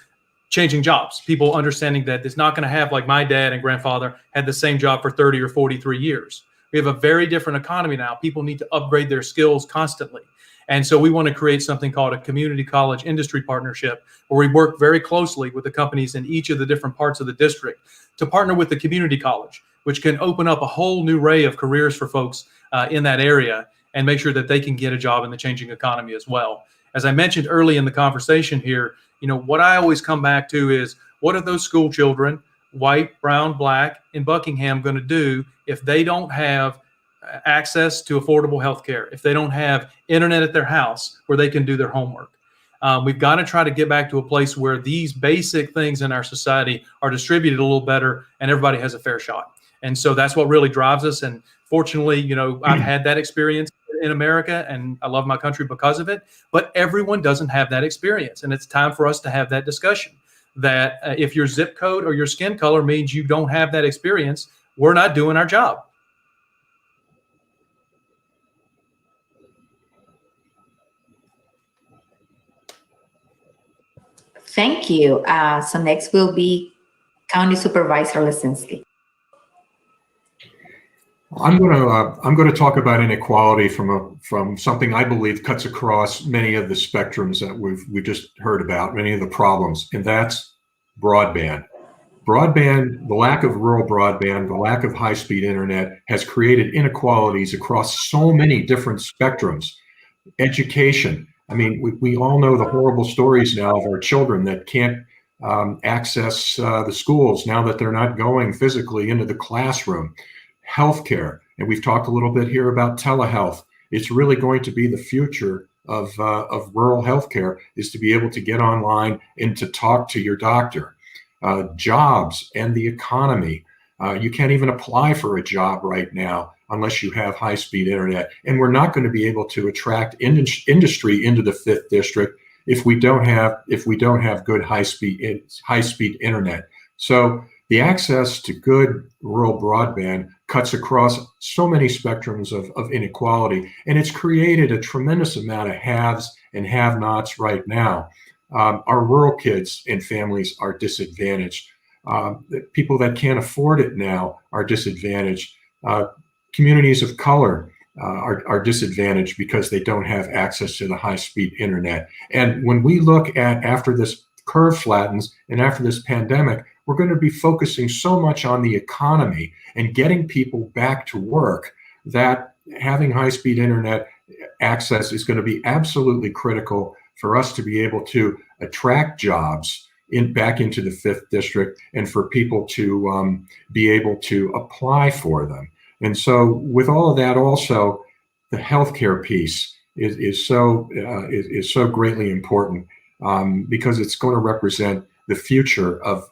changing jobs, people understanding that it's not going to have, like my dad and grandfather had the same job for 30 or 43 years. We have a very different economy now. People need to upgrade their skills constantly. And so we want to create something called a community college industry partnership, where we work very closely with the companies in each of the different parts of the district to partner with the community college, which can open up a whole new array of careers for folks in that area and make sure that they can get a job in the changing economy as well. As I mentioned early in the conversation here, what I always come back to is, what are those school children, white, brown, Black, in Buckingham going to do if they don't have access to affordable health care, if they don't have internet at their house where they can do their homework? We've got to try to get back to a place where these basic things in our society are distributed a little better and everybody has a fair shot. And so that's what really drives us. And fortunately, I've had that experience in America and I love my country because of it, but everyone doesn't have that experience. And it's time for us to have that discussion that if your zip code or your skin color means you don't have that experience, we're not doing our job. Thank you. So next will be County Supervisor Lesinski. I'm going to talk about inequality from something I believe cuts across many of the spectrums that we just heard about, many of the problems, and that's broadband. Broadband, the lack of rural broadband, the lack of high-speed internet has created inequalities across so many different spectrums. Education. I mean, we all know the horrible stories now of our children that can't access the schools now that they're not going physically into the classroom. Healthcare, and we've talked a little bit here about telehealth. It's really going to be the future of rural healthcare, is to be able to get online and to talk to your doctor. Jobs and the economy. You can't even apply for a job right now unless you have high-speed internet, and we're not going to be able to attract industry into the 5th district if we don't have good high-speed internet. So the access to good rural broadband cuts across so many spectrums of inequality, and it's created a tremendous amount of haves and have-nots right now. Our rural kids and families are disadvantaged. People that can't afford it now are disadvantaged. Communities of color are disadvantaged because they don't have access to the high-speed internet. And when we look at, after this curve flattens and after this pandemic, we're going to be focusing so much on the economy and getting people back to work that having high-speed internet access is going to be absolutely critical for us to be able to attract jobs back into the 5th district and for people to be able to apply for them. And so with all of that, also the healthcare piece is so greatly important because it's going to represent the future of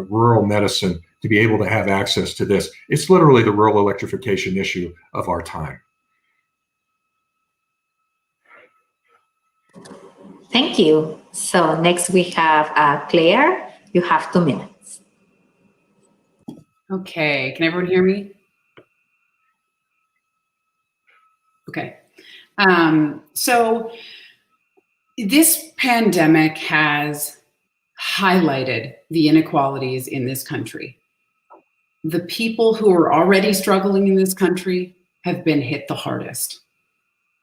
rural medicine, to be able to have access to this. It's literally the rural electrification issue of our time. Thank you. So next we have Claire. You have 2 minutes. Okay, can everyone hear me? Okay. So this pandemic has highlighted the inequalities in this country. The people who are already struggling in this country have been hit the hardest.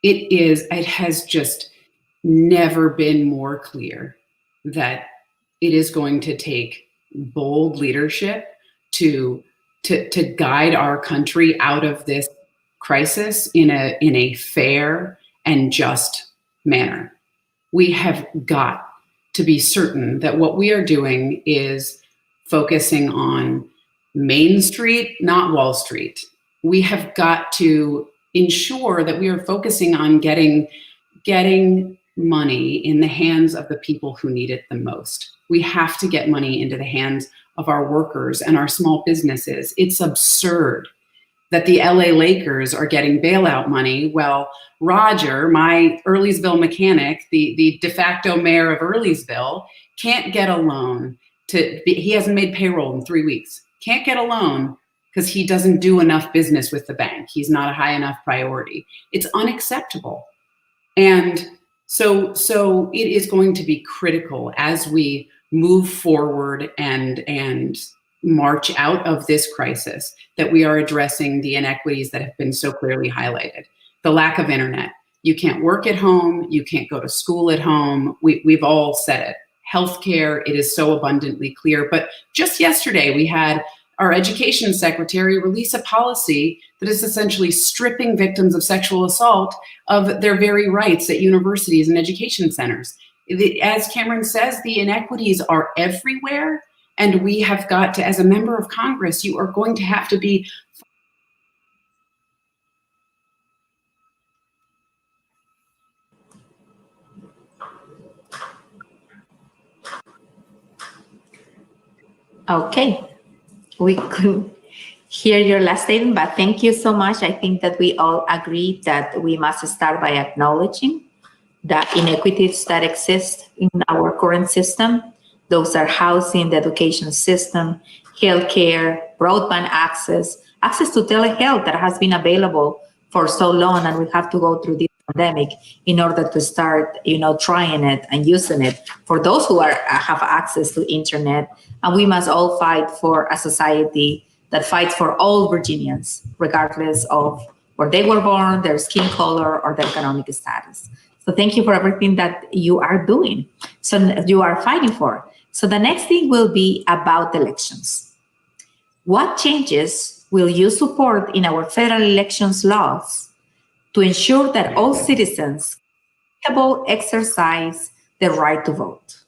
It has just never been more clear that it is going to take bold leadership to guide our country out of this crisis in a fair and just manner. We have got to be certain that what we are doing is focusing on Main Street, not Wall Street. We have got to ensure that we are focusing on getting money in the hands of the people who need it the most. We have to get money into the hands of our workers and our small businesses. It's absurd that the LA Lakers are getting bailout money. Well, Roger, my Earlysville mechanic, the de facto mayor of Earlysville, can't get a loan he hasn't made payroll in 3 weeks. Can't get a loan because he doesn't do enough business with the bank. He's not a high enough priority. It's unacceptable. And so it is going to be critical as we move forward and march out of this crisis that we are addressing the inequities that have been so clearly highlighted. The lack of internet. You can't work at home. You can't go to school at home. We've all said it. Healthcare, it is so abundantly clear. But just yesterday, we had our education secretary release a policy that is essentially stripping victims of sexual assault of their very rights at universities and education centers. As Cameron says, the inequities are everywhere, and we have got to, as a member of Congress, you are going to have to be Okay, we couldn't hear your last statement, but thank you so much. I think that we all agree that we must start by acknowledging the inequities that exist in our current system. Those are housing, the education system, healthcare, broadband access to telehealth that has been available for so long, and we have to go through this pandemic in order to start, trying it and using it for those who have access to internet. And we must all fight for a society that fights for all Virginians, regardless of where they were born, their skin color, or their economic status. So thank you for everything that you are doing. So you are fighting for. So the next thing will be about elections. What changes will you support in our federal elections laws to ensure that all citizens exercise the right to vote?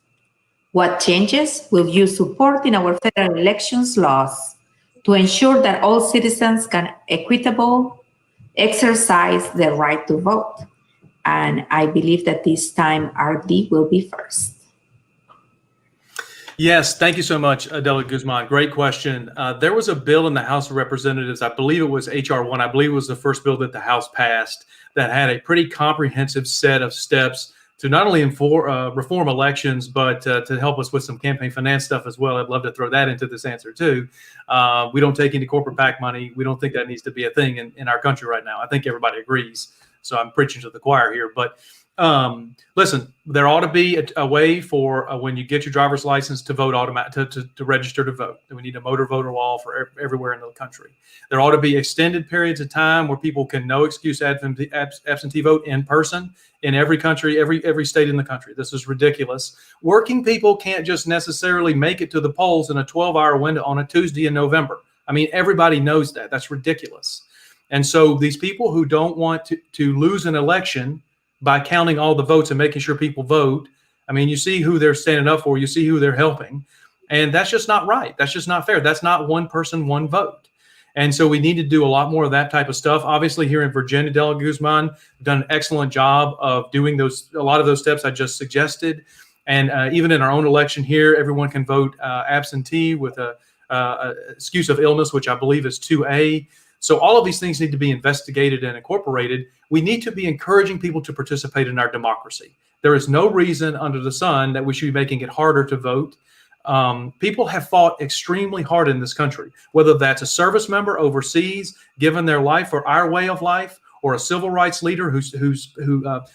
What changes will you support in our federal elections laws to ensure that all citizens can equitably exercise the right to vote? And I believe that this time RD will be first. Yes, thank you so much, Delegate Guzman. Great question. There was a bill in the House of Representatives, I believe it was H.R. 1, I believe it was the first bill that the House passed, that had a pretty comprehensive set of steps to not only reform elections, but to help us with some campaign finance stuff as well. I'd love to throw that into this answer too. We don't take any corporate PAC money. We don't think that needs to be a thing in our country right now. I think everybody agrees. So I'm preaching to the choir here. But listen, there ought to be a way for when you get your driver's license to vote to register to vote. We need a motor voter law for everywhere in the country. There ought to be extended periods of time where people can no excuse absentee vote in person in every country, every state in the country. This is ridiculous. Working people can't just necessarily make it to the polls in a 12-hour window on a Tuesday in November. I mean, everybody knows that. That's ridiculous. And so these people who don't want to lose an election by counting all the votes and making sure people vote, I mean, you see who they're standing up for, you see who they're helping, and that's just not right. That's just not fair. That's not one person, one vote. And so we need to do a lot more of that type of stuff. Obviously, here in Virginia, Delegate Guzman done an excellent job of doing a lot of those steps I just suggested. And even in our own election here, everyone can vote absentee with a excuse of illness, which I believe is 2A. So all of these things need to be investigated and incorporated. We need to be encouraging people to participate in our democracy. There is no reason under the sun that we should be making it harder to vote. People have fought extremely hard in this country, whether that's a service member overseas, given their life for our way of life, or a civil rights leader who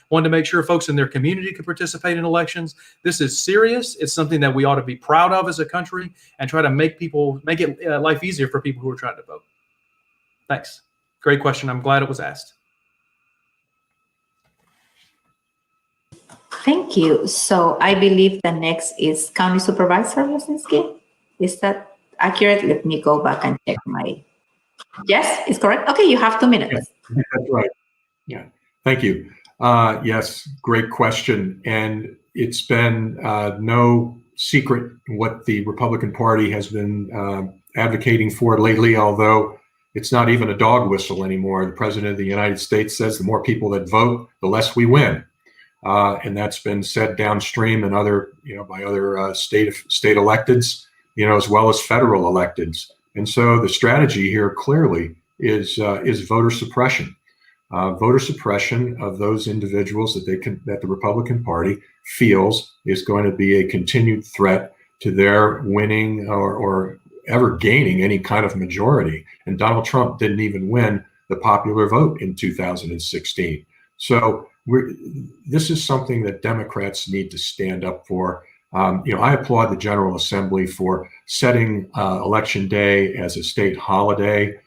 wanted to make sure folks in their community could participate in elections. This is serious. It's something that we ought to be proud of as a country and try to make it life easier for people who are trying to vote. Thanks. Great question. I'm glad it was asked. Thank you. So I believe the next is County Supervisor Losinski. Is that accurate? Let me go back and check my... Yes, it's correct. Okay, you have 2 minutes. Yeah, that's right. Yeah, thank you. Yes, great question. And it's been no secret what the Republican Party has been advocating for lately, although it's not even a dog whistle anymore. The President of the United States says the more people that vote, the less we win. And that's been said downstream and by other state electeds, as well as federal electeds. And so the strategy here clearly is voter suppression. Voter suppression of those individuals that the Republican Party feels is going to be a continued threat to their winning or ever gaining any kind of majority. And Donald Trump didn't even win the popular vote in 2016. So this is something that Democrats need to stand up for. I applaud the General Assembly for setting Election Day as a state holiday.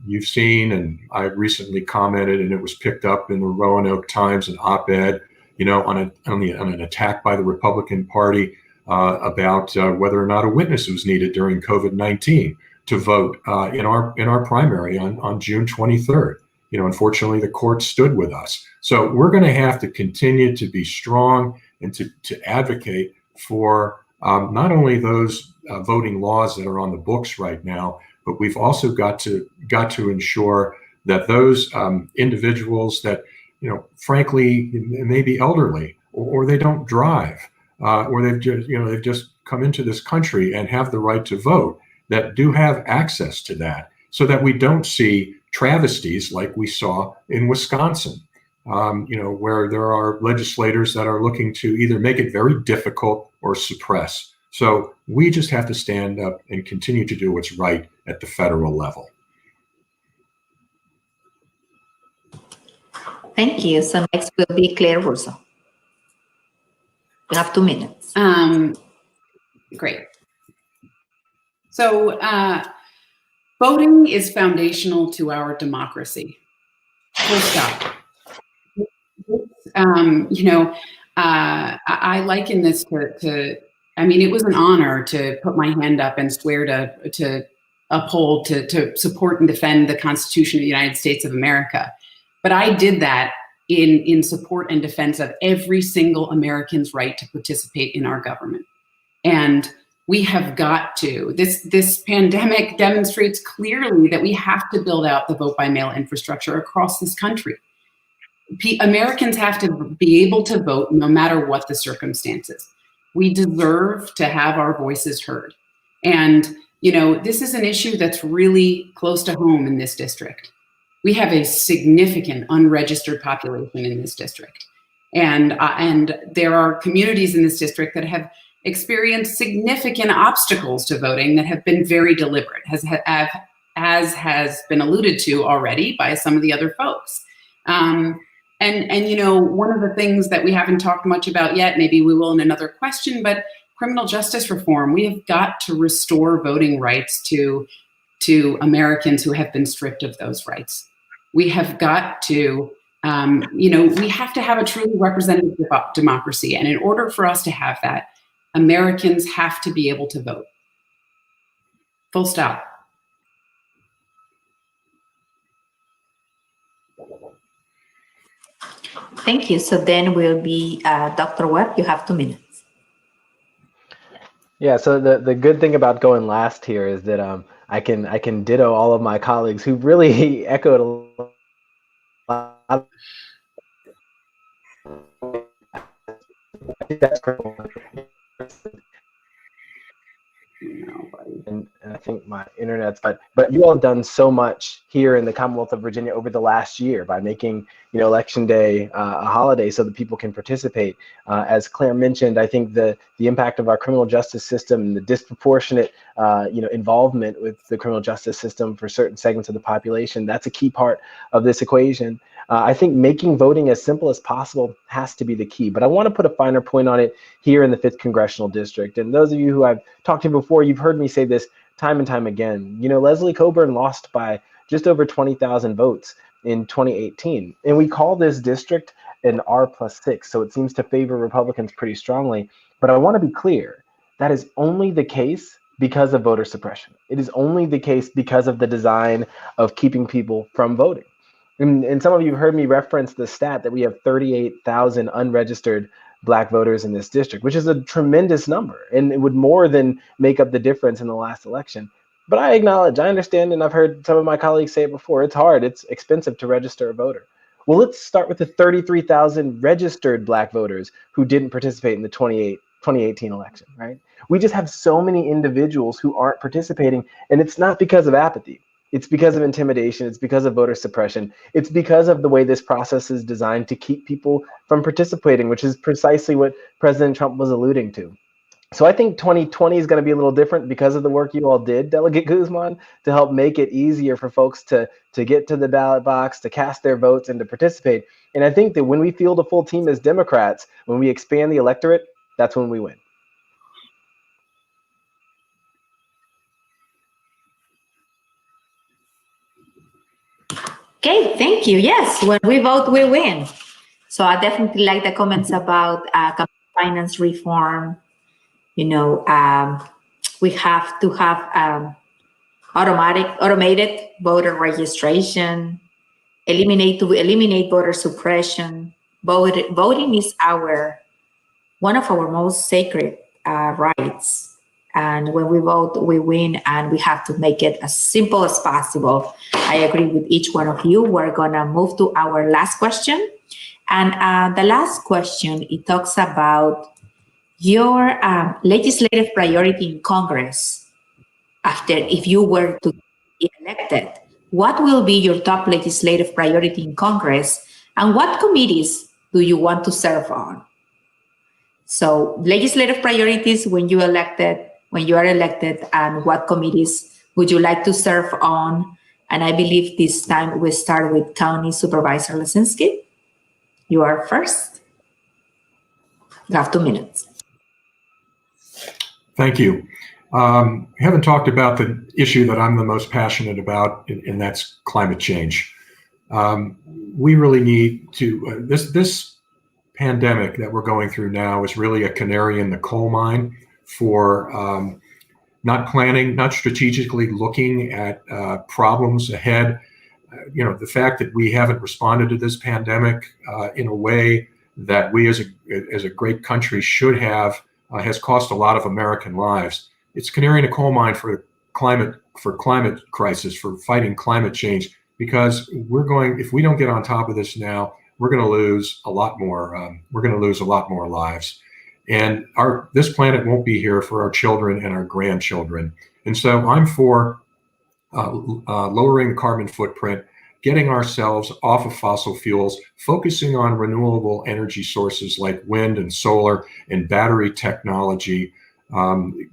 You've seen, and I recently commented, and it was picked up in the Roanoke Times, an op-ed, on an attack by the Republican Party about whether or not a witness was needed during COVID-19 to vote in our primary on June 23rd. Unfortunately, the court stood with us. So we're going to have to continue to be strong and to advocate for not only those voting laws that are on the books right now, but we've also got to ensure that those individuals that frankly may be elderly or they don't drive or they've just come into this country and have the right to vote, that do have access to that, so that we don't see travesties like we saw in Wisconsin, where there are legislators that are looking to either make it very difficult or suppress. So we just have to stand up and continue to do what's right at the federal level. Thank you. So next will be Claire Russo. You have 2 minutes. Great. So voting is foundational to our democracy. Full stop. I liken this to, I mean, it was an honor to put my hand up and swear to uphold, to support and defend the Constitution of the United States of America. But I did that in support and defense of every single American's right to participate in our government. And we have got to, this pandemic demonstrates clearly that we have to build out the vote by mail infrastructure across this country. Americans have to be able to vote no matter what the circumstances. We deserve to have our voices heard. And, this is an issue that's really close to home in this district. We have a significant unregistered population in this district. And there are communities in this district that have experienced significant obstacles to voting that have been very deliberate, as has been alluded to already by some of the other folks. And one of the things that we haven't talked much about yet, maybe we will in another question, but criminal justice reform. We have got to restore voting rights to Americans who have been stripped of those rights. We have got to, we have to have a truly representative democracy. And in order for us to have that, Americans have to be able to vote. Full stop. Thank you. So then will be Dr. Webb. You have 2 minutes. Yeah. So the good thing about going last here is that I can ditto all of my colleagues who really echoed a lot. That's and I think my internet's, but you all have done so much here in the Commonwealth of Virginia over the last year by making Election Day a holiday so that people can participate. As Claire mentioned, I think the impact of our criminal justice system and the disproportionate involvement with the criminal justice system for certain segments of the population, that's a key part of this equation. I think making voting as simple as possible has to be the key, but I want to put a finer point on it here in the 5th Congressional District. And those of you who I've talked to before, you've heard me say this time and time again. Leslie Coburn lost by just over 20,000 votes in 2018. And we call this district an R+6, so it seems to favor Republicans pretty strongly. But I want to be clear, that is only the case because of voter suppression. It is only the case because of the design of keeping people from voting. And some of you have heard me reference the stat that we have 38,000 unregistered Black voters in this district, which is a tremendous number, and it would more than make up the difference in the last election. But I acknowledge, I understand, and I've heard some of my colleagues say it before, it's hard, it's expensive to register a voter. Well, let's start with the 33,000 registered Black voters who didn't participate in the 2018 election, right? We just have so many individuals who aren't participating, and it's not because of apathy. It's because of intimidation. It's because of voter suppression. It's because of the way this process is designed to keep people from participating, which is precisely what President Trump was alluding to. So I think 2020 is going to be a little different because of the work you all did, Delegate Guzman, to help make it easier for folks to get to the ballot box, to cast their votes, and to participate. And I think that when we field a full team as Democrats, when we expand the electorate, that's when we win. Okay, thank you. Yes, when we vote, we win. So I definitely like the comments about finance reform. We have to have automated voter registration, eliminate voter suppression. Voting is one of our most sacred rights. And when we vote, we win, and we have to make it as simple as possible. I agree with each one of you. We're gonna move to our last question. And the last question, it talks about your legislative priority in Congress if you were to be elected. What will be your top legislative priority in Congress, and what committees do you want to serve on? So legislative priorities when you are elected, and what committees would you like to serve on? And I believe this time we start with County Supervisor Lesinski. you are first. You have 2 minutes. Thank you. We haven't talked about the issue that I'm the most passionate about, and that's climate change. We really need to, this pandemic that we're going through now is really a canary in the coal mine for not planning, not strategically looking at problems ahead. The fact that we haven't responded to this pandemic in a way that we as a great country should have has cost a lot of American lives. It's canary in a coal mine for climate crisis, for fighting climate change, because if we don't get on top of this now, we're going to lose a lot more. We're going to lose a lot more lives, and this planet won't be here for our children and our grandchildren. And so I'm for lowering the carbon footprint, getting ourselves off of fossil fuels, focusing on renewable energy sources like wind and solar and battery technology,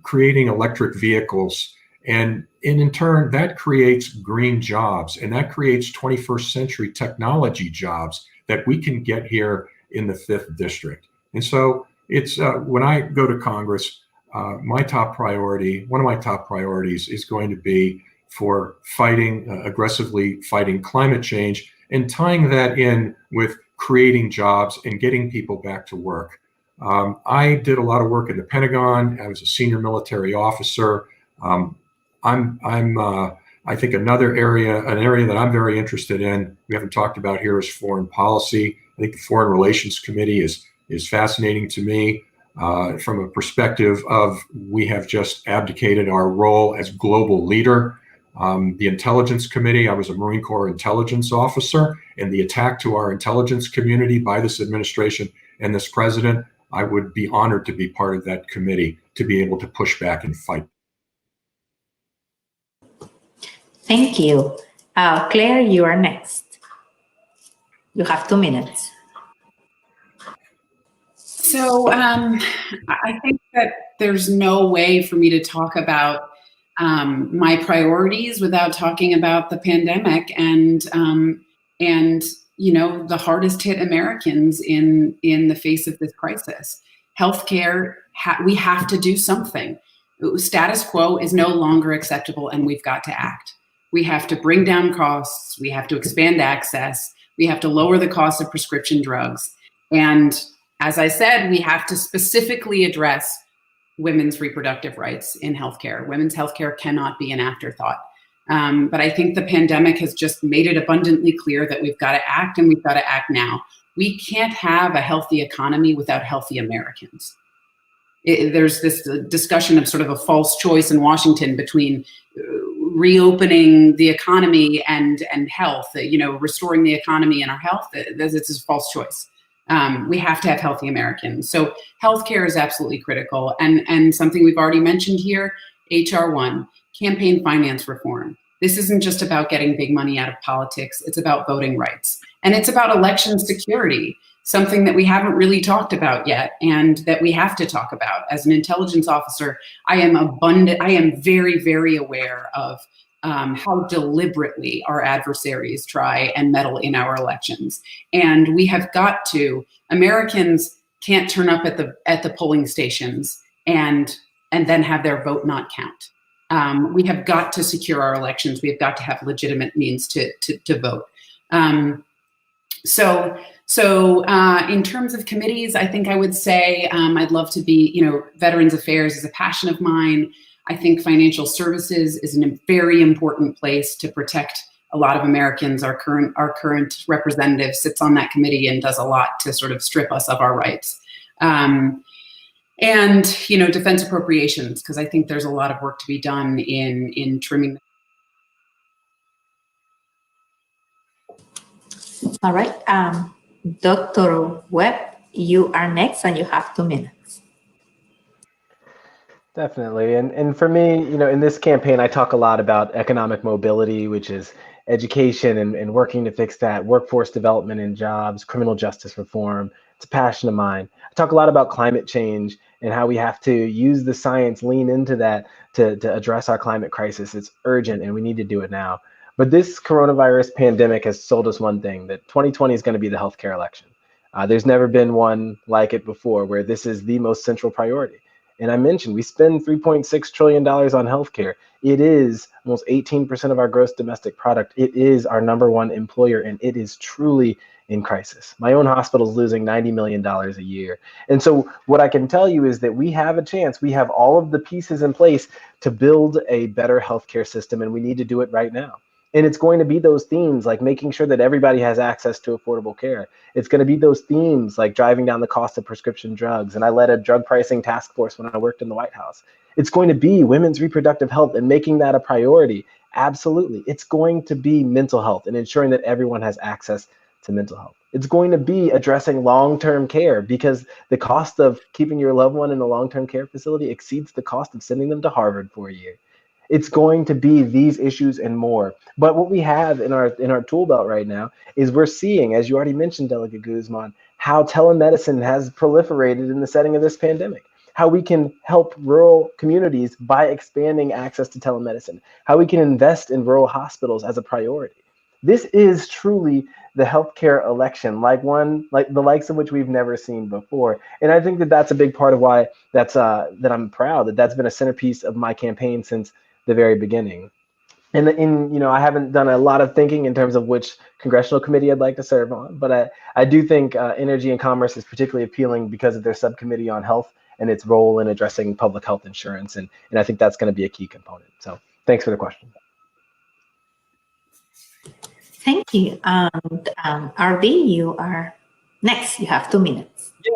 creating electric vehicles. And in turn, that creates green jobs, and that creates 21st century technology jobs that we can get here in the 5th District. And so it's when I go to Congress, one of my top priorities is going to be for aggressively fighting climate change and tying that in with creating jobs and getting people back to work. I did a lot of work in the Pentagon. I was a senior military officer. I think an area that I'm very interested in, we haven't talked about here, is foreign policy. I think the Foreign Relations Committee is fascinating to me from a perspective of we have just abdicated our role as global leader. The Intelligence Committee, I was a Marine Corps intelligence officer, and the attack to our intelligence community by this administration and this president, I would be honored to be part of that committee to be able to push back and fight. Thank you. Claire, you are next. You have 2 minutes. So I think that there's no way for me to talk about my priorities without talking about the pandemic and the hardest hit Americans in the face of this crisis. Healthcare, we have to do something. Status quo is no longer acceptable, and we've got to act. We have to bring down costs. We have to expand access. We have to lower the cost of prescription drugs. And as I said, we have to specifically address women's reproductive rights in healthcare. Women's healthcare cannot be an afterthought. But I think the pandemic has just made it abundantly clear that we've got to act, and we've got to act now. We can't have a healthy economy without healthy Americans. There's this discussion of sort of a false choice in Washington between reopening the economy and health, restoring the economy and our health. This is a false choice. We have to have healthy Americans. So healthcare is absolutely critical. And something we've already mentioned here, HR 1, campaign finance reform. This isn't just about getting big money out of politics. It's about voting rights. And it's about election security, something that we haven't really talked about yet and that we have to talk about. As an intelligence officer, I am very, very aware of how deliberately our adversaries try and meddle in our elections. And we have got to, Americans can't turn up at the polling stations and then have their vote not count. We have got to secure our elections. We have got to have legitimate means to vote. So in terms of committees, I think I would say I'd love to be, Veterans Affairs is a passion of mine. I think financial services is a very important place to protect a lot of Americans. Our current representative sits on that committee and does a lot to sort of strip us of our rights. And defense appropriations, because I think there's a lot of work to be done in trimming. All right. Dr. Webb, you are next, and you have 2 minutes. Definitely. And for me, in this campaign, I talk a lot about economic mobility, which is education and working to fix that, workforce development and jobs, criminal justice reform. It's a passion of mine. I talk a lot about climate change and how we have to use the science, lean into that to address our climate crisis. It's urgent and we need to do it now. But this coronavirus pandemic has told us one thing, that 2020 is going to be the healthcare election. There's never been one like it before where this is the most central priority. And I mentioned we spend $3.6 trillion on healthcare. It is almost 18% of our gross domestic product. It is our #1 employer, and it is truly in crisis. My own hospital is losing $90 million a year. And so what I can tell you is that we have a chance. We have all of the pieces in place to build a better healthcare system, and we need to do it right now. And it's going to be those themes like making sure that everybody has access to affordable care. It's going to be those themes like driving down the cost of prescription drugs. And I led a drug pricing task force when I worked in the White House. It's going to be women's reproductive health and making that a priority. Absolutely. It's going to be mental health and ensuring that everyone has access to mental health. It's going to be addressing long-term care because the cost of keeping your loved one in a long-term care facility exceeds the cost of sending them to Harvard for a year. It's going to be these issues and more. But what we have in our tool belt right now is we're seeing, as you already mentioned, Delegate Guzman, how telemedicine has proliferated in the setting of this pandemic, how we can help rural communities by expanding access to telemedicine, how we can invest in rural hospitals as a priority. This is truly the healthcare election, like the likes of which we've never seen before. And I think that that's a big part of why that I'm proud that that's been a centerpiece of my campaign since the very beginning. And I haven't done a lot of thinking in terms of which congressional committee I'd like to serve on, but I do think Energy and Commerce is particularly appealing because of their subcommittee on health and its role in addressing public health insurance. And I think that's going to be a key component. So thanks for the question. Thank you. And RD, you are next. You have 2 minutes. Yeah,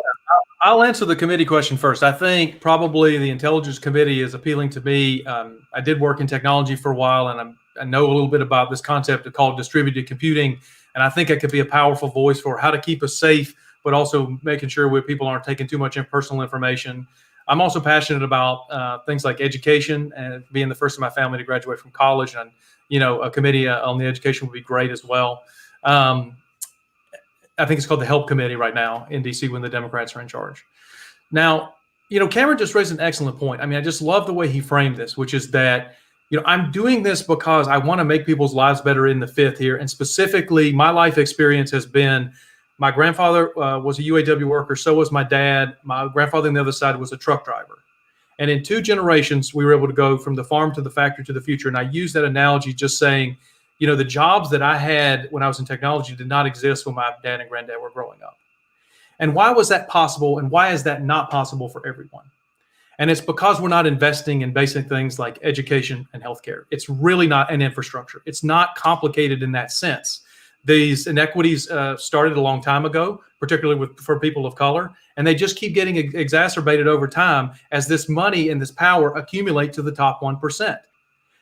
I'll answer the committee question first. I think probably the Intelligence Committee is appealing to me. I did work in technology for a while, and I know a little bit about this concept called distributed computing. And I think I could be a powerful voice for how to keep us safe, but also making sure where people aren't taking too much personal information. I'm also passionate about things like education and being the first in my family to graduate from college. And, a committee on the education would be great as well. I think it's called the Help Committee right now in DC when the Democrats are in charge. Now, Cameron just raised an excellent point. I mean, I just love the way he framed this, which is that, I'm doing this because I want to make people's lives better in the fifth here. And specifically, my life experience has been my grandfather was a UAW worker. So was my dad. My grandfather on the other side was a truck driver. And in 2 generations, we were able to go from the farm to the factory to the future. And I use that analogy just saying, the jobs that I had when I was in technology did not exist when my dad and granddad were growing up. And why was that possible? And why is that not possible for everyone? And it's because we're not investing in basic things like education and healthcare. It's really not an infrastructure. It's not complicated in that sense. These inequities started a long time ago, particularly for people of color, and they just keep getting exacerbated over time as this money and this power accumulate to the top 1%.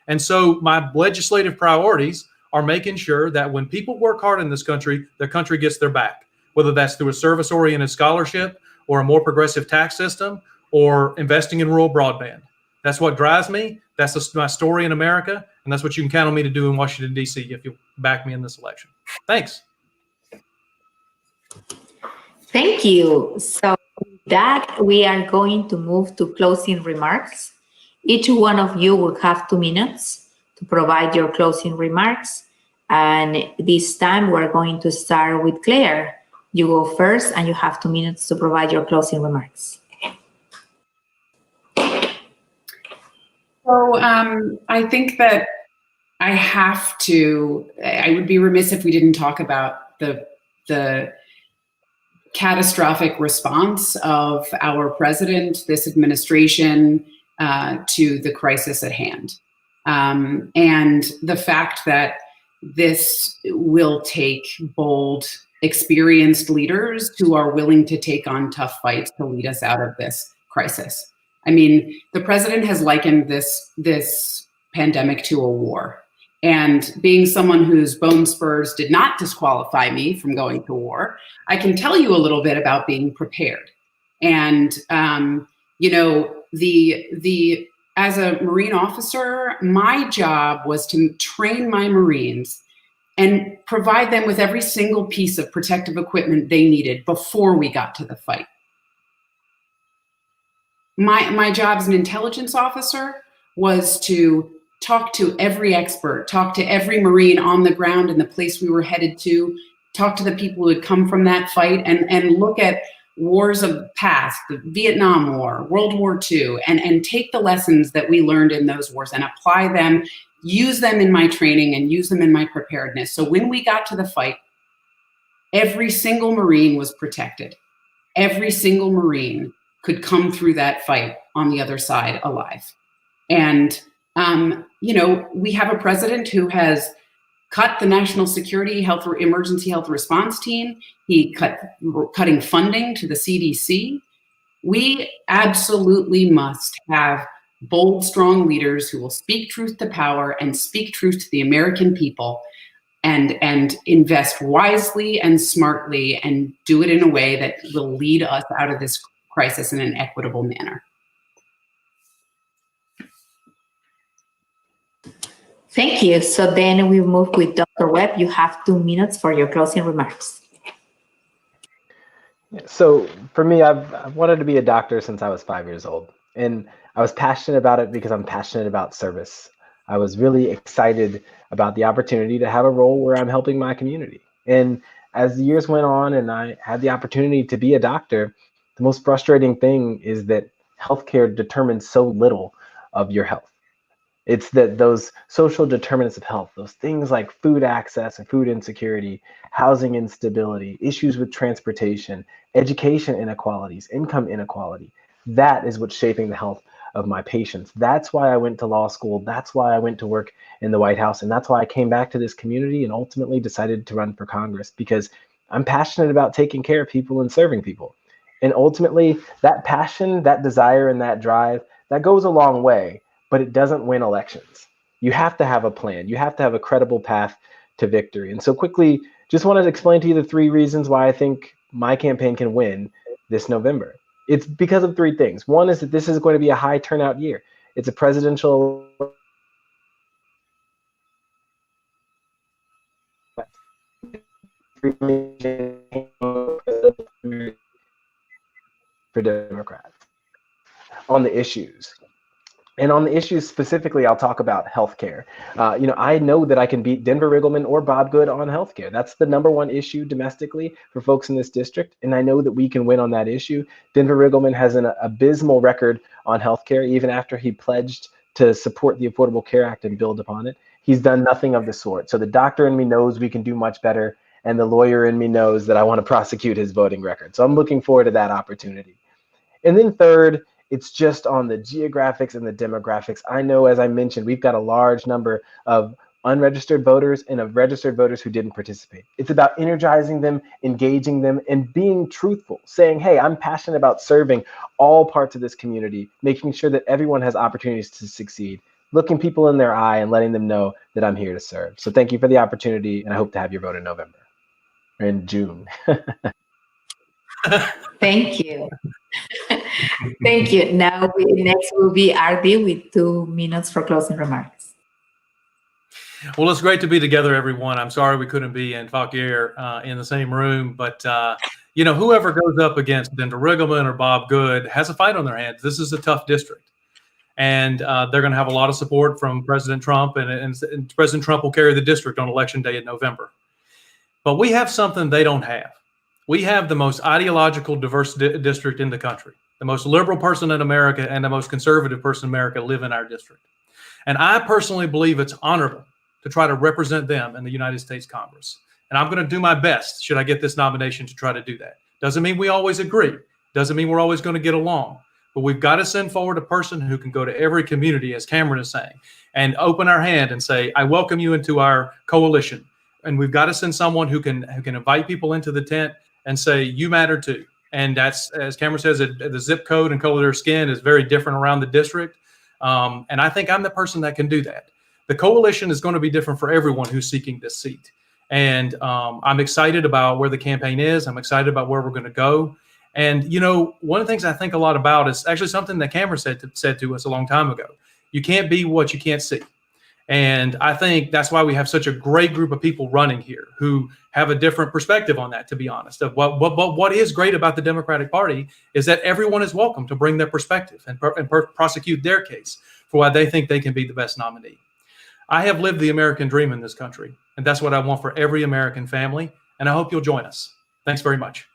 And so my legislative priorities are making sure that when people work hard in this country, the country gets their back, whether that's through a service-oriented scholarship or a more progressive tax system or investing in rural broadband. That's what drives me. That's my story in America. And that's what you can count on me to do in Washington, D.C. if you back me in this election. Thanks. Thank you. So with that, we are going to move to closing remarks. Each one of you will have 2 minutes to provide your closing remarks. And this time we're going to start with Claire. You go first and you have 2 minutes to provide your closing remarks. So I think that I would be remiss if we didn't talk about the catastrophic response of our president, this administration, to the crisis at hand. And the fact that this will take bold, experienced leaders who are willing to take on tough fights to lead us out of this crisis. I mean, the president has likened this pandemic to a war. And being someone whose bone spurs did not disqualify me from going to war, I can tell you a little bit about being prepared. And, as a Marine officer, my job was to train my Marines and provide them with every single piece of protective equipment they needed before we got to the fight. My job as an intelligence officer was to talk to every expert, talk to every Marine on the ground in the place we were headed to, talk to the people who had come from that fight, and look at wars of the past, the Vietnam War, World War II, and take the lessons that we learned in those wars and apply them, use them in my training and use them in my preparedness. So when we got to the fight, every single Marine was protected. Every single Marine could come through that fight on the other side alive. And, we have a president who has cut the national security emergency health response team. He cutting funding to the CDC. We absolutely must have bold, strong leaders who will speak truth to power and speak truth to the American people, and invest wisely and smartly and do it in a way that will lead us out of this crisis in an equitable manner. Thank you. So then we move with Dr. Webb. You have 2 minutes for your closing remarks. So for me, I've wanted to be a doctor since I was 5 years old. And I was passionate about it because I'm passionate about service. I was really excited about the opportunity to have a role where I'm helping my community. And as the years went on and I had the opportunity to be a doctor, the most frustrating thing is that healthcare determines so little of your health. It's that those social determinants of health, those things like food access and food insecurity, housing instability, issues with transportation, education inequalities, income inequality, that is what's shaping the health of my patients. That's why I went to law school. That's why I went to work in the White House. And that's why I came back to this community and ultimately decided to run for Congress, because I'm passionate about taking care of people and serving people. And ultimately, that passion, that desire, and that drive, that goes a long way, but it doesn't win elections. You have to have a plan. You have to have a credible path to victory. And so quickly, just wanted to explain to you the 3 reasons why I think my campaign can win this November. It's because of 3 things. One is that this is going to be a high turnout year. It's a presidential for Democrats on the issues. And on the issues specifically, I'll talk about healthcare. I know that I can beat Denver Riggleman or Bob Good on healthcare. That's the #1 issue domestically for folks in this district. And I know that we can win on that issue. Denver Riggleman has an abysmal record on healthcare, even after he pledged to support the Affordable Care Act and build upon it. He's done nothing of the sort. So the doctor in me knows we can do much better. And the lawyer in me knows that I want to prosecute his voting record. So I'm looking forward to that opportunity. And then third, it's just on the geographics and the demographics. I know, as I mentioned, we've got a large number of unregistered voters and of registered voters who didn't participate. It's about energizing them, engaging them, and being truthful, saying, hey, I'm passionate about serving all parts of this community, making sure that everyone has opportunities to succeed, looking people in their eye and letting them know that I'm here to serve. So thank you for the opportunity, and I hope to have your vote in November, or in June. Thank you. Thank you. Now, next will be RD with 2 minutes for closing remarks. Well, it's great to be together, everyone. I'm sorry we couldn't be in Fauquier in the same room, but whoever goes up against Denver Riggleman or Bob Good has a fight on their hands. This is a tough district, and they're going to have a lot of support from President Trump, and President Trump will carry the district on Election Day in November. But we have something they don't have. We have the most ideological, diverse district in the country. The most liberal person in America and the most conservative person in America live in our district. And I personally believe it's honorable to try to represent them in the United States Congress. And I'm going to do my best, should I get this nomination, to try to do that. Doesn't mean we always agree. Doesn't mean we're always going to get along. But we've got to send forward a person who can go to every community, as Cameron is saying, and open our hand and say, I welcome you into our coalition. And we've got to send someone who can invite people into the tent and say, you matter too. And that's, as Cameron says, the zip code and color of their skin is very different around the district. And I think I'm the person that can do that. The coalition is going to be different for everyone who's seeking this seat. And I'm excited about where the campaign is. I'm excited about where we're going to go. And, one of the things I think a lot about is actually something that Cameron said to us a long time ago. You can't be what you can't see. And I think that's why we have such a great group of people running here who have a different perspective on that, to be honest. Of what is great about the Democratic Party is that everyone is welcome to bring their perspective and prosecute their case for why they think they can be the best nominee. I have lived the American dream in this country, and that's what I want for every American family, and I hope you'll join us. Thanks very much.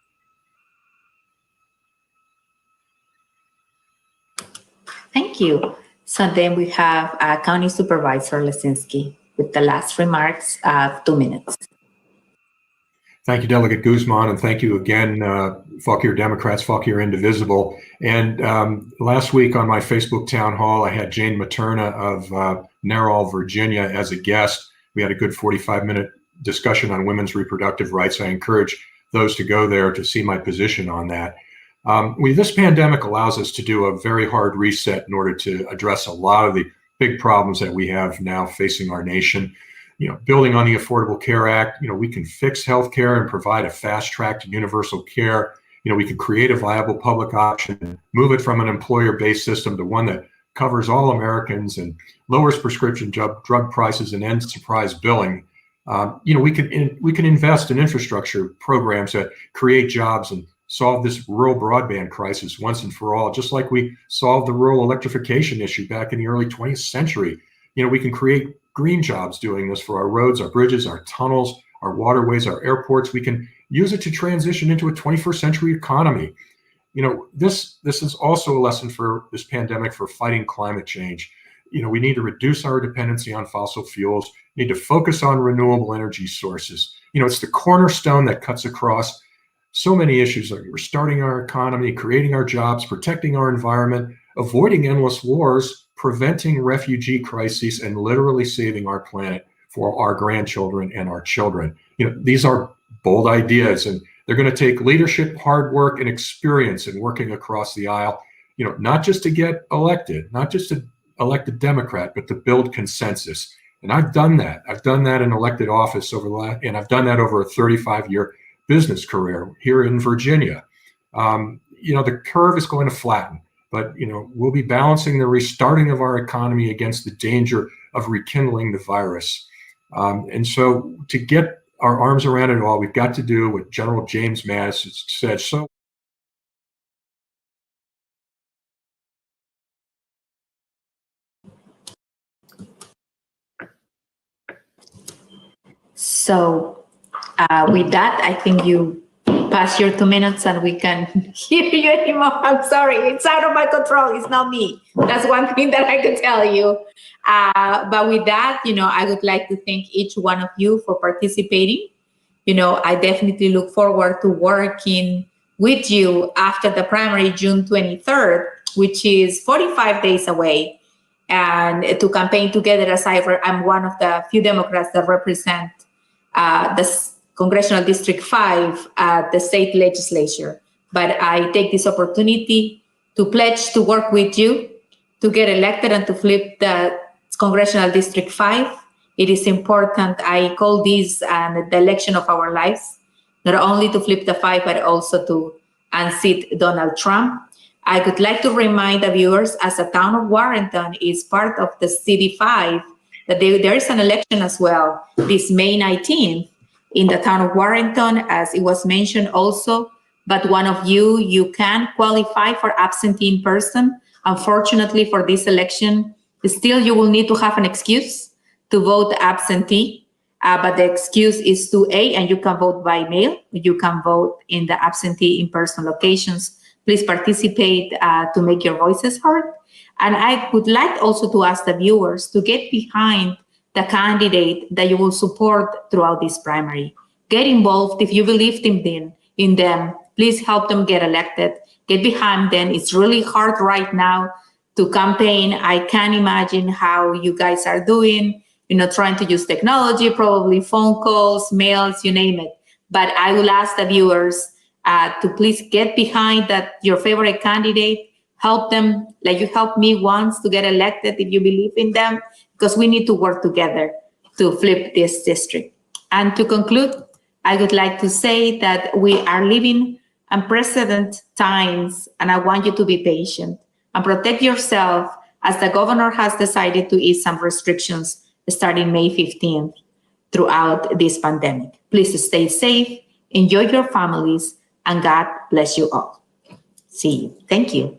Thank you. So then we have County Supervisor Lesinski with the last remarks of 2 minutes. Thank you, Delegate Guzman, and thank you again, Fauquier Democrats, Fauquier Indivisible. And last week on my Facebook town hall, I had Jane Materna of Narol, Virginia, as a guest. We had a good 45-minute discussion on women's reproductive rights. I encourage those to go there to see my position on that. This pandemic allows us to do a very hard reset in order to address a lot of the big problems that we have now facing our nation. Building on the Affordable Care Act, we can fix healthcare and provide a fast track to universal care. We can create a viable public option, move it from an employer-based system to one that covers all Americans and lowers prescription drug prices and ends surprise billing. We can invest in infrastructure programs that create jobs and solve this rural broadband crisis once and for all, just like we solved the rural electrification issue back in the early 20th century. We can create green jobs doing this for our roads, our bridges, our tunnels, our waterways, our airports. We can use it to transition into a 21st century economy. This is also a lesson for this pandemic for fighting climate change. We need to reduce our dependency on fossil fuels, need to focus on renewable energy sources. It's the cornerstone that cuts across so many issues like restarting our economy, creating our jobs, protecting our environment, avoiding endless wars, preventing refugee crises, and literally saving our planet for our grandchildren and our children. These are bold ideas, and they're going to take leadership, hard work, and experience in working across the aisle, not just to get elected, not just to elect a Democrat, but to build consensus. And I've done that. I've done that in elected office and I've done that over a 35-year business career here in Virginia. The curve is going to flatten. But, we'll be balancing the restarting of our economy against the danger of rekindling the virus. And so to get our arms around it all, we've got to do what General James Mattis said so. So with that, I think you pass your 2 minutes and we can hear you anymore. I'm sorry, it's out of my control. It's not me. That's one thing that I can tell you. But with that, I would like to thank each one of you for participating. I definitely look forward to working with you after the primary, June 23rd, which is 45 days away, and to campaign together as I'm one of the few Democrats that represent the Congressional District 5 at the state legislature. But I take this opportunity to pledge to work with you to get elected and to flip the Congressional District 5. It is important. I call this the election of our lives, not only to flip the 5, but also to unseat Donald Trump. I would like to remind the viewers, as the town of Warrenton is part of the CD5, that there is an election as well this May 19th in the town of Warrenton, as it was mentioned also. But one of you can qualify for absentee in person. Unfortunately for this election, still you will need to have an excuse to vote absentee. But the excuse is 2A, and you can vote by mail. You can vote in the absentee in-person locations. Please participate to make your voices heard. And I would like also to ask the viewers to get behind the candidate that you will support throughout this primary. Get involved. If you believe in them, please help them get elected. Get behind them. It's really hard right now to campaign. I can't imagine how you guys are doing, trying to use technology, probably phone calls, mails, you name it. But I will ask the viewers to please get behind your favorite candidate. Help them like you helped me once to get elected if you believe in them, because we need to work together to flip this district. And to conclude, I would like to say that we are living unprecedented times, and I want you to be patient and protect yourself, as the governor has decided to ease some restrictions starting May 15th throughout this pandemic. Please stay safe, enjoy your families, and God bless you all. See you. Thank you.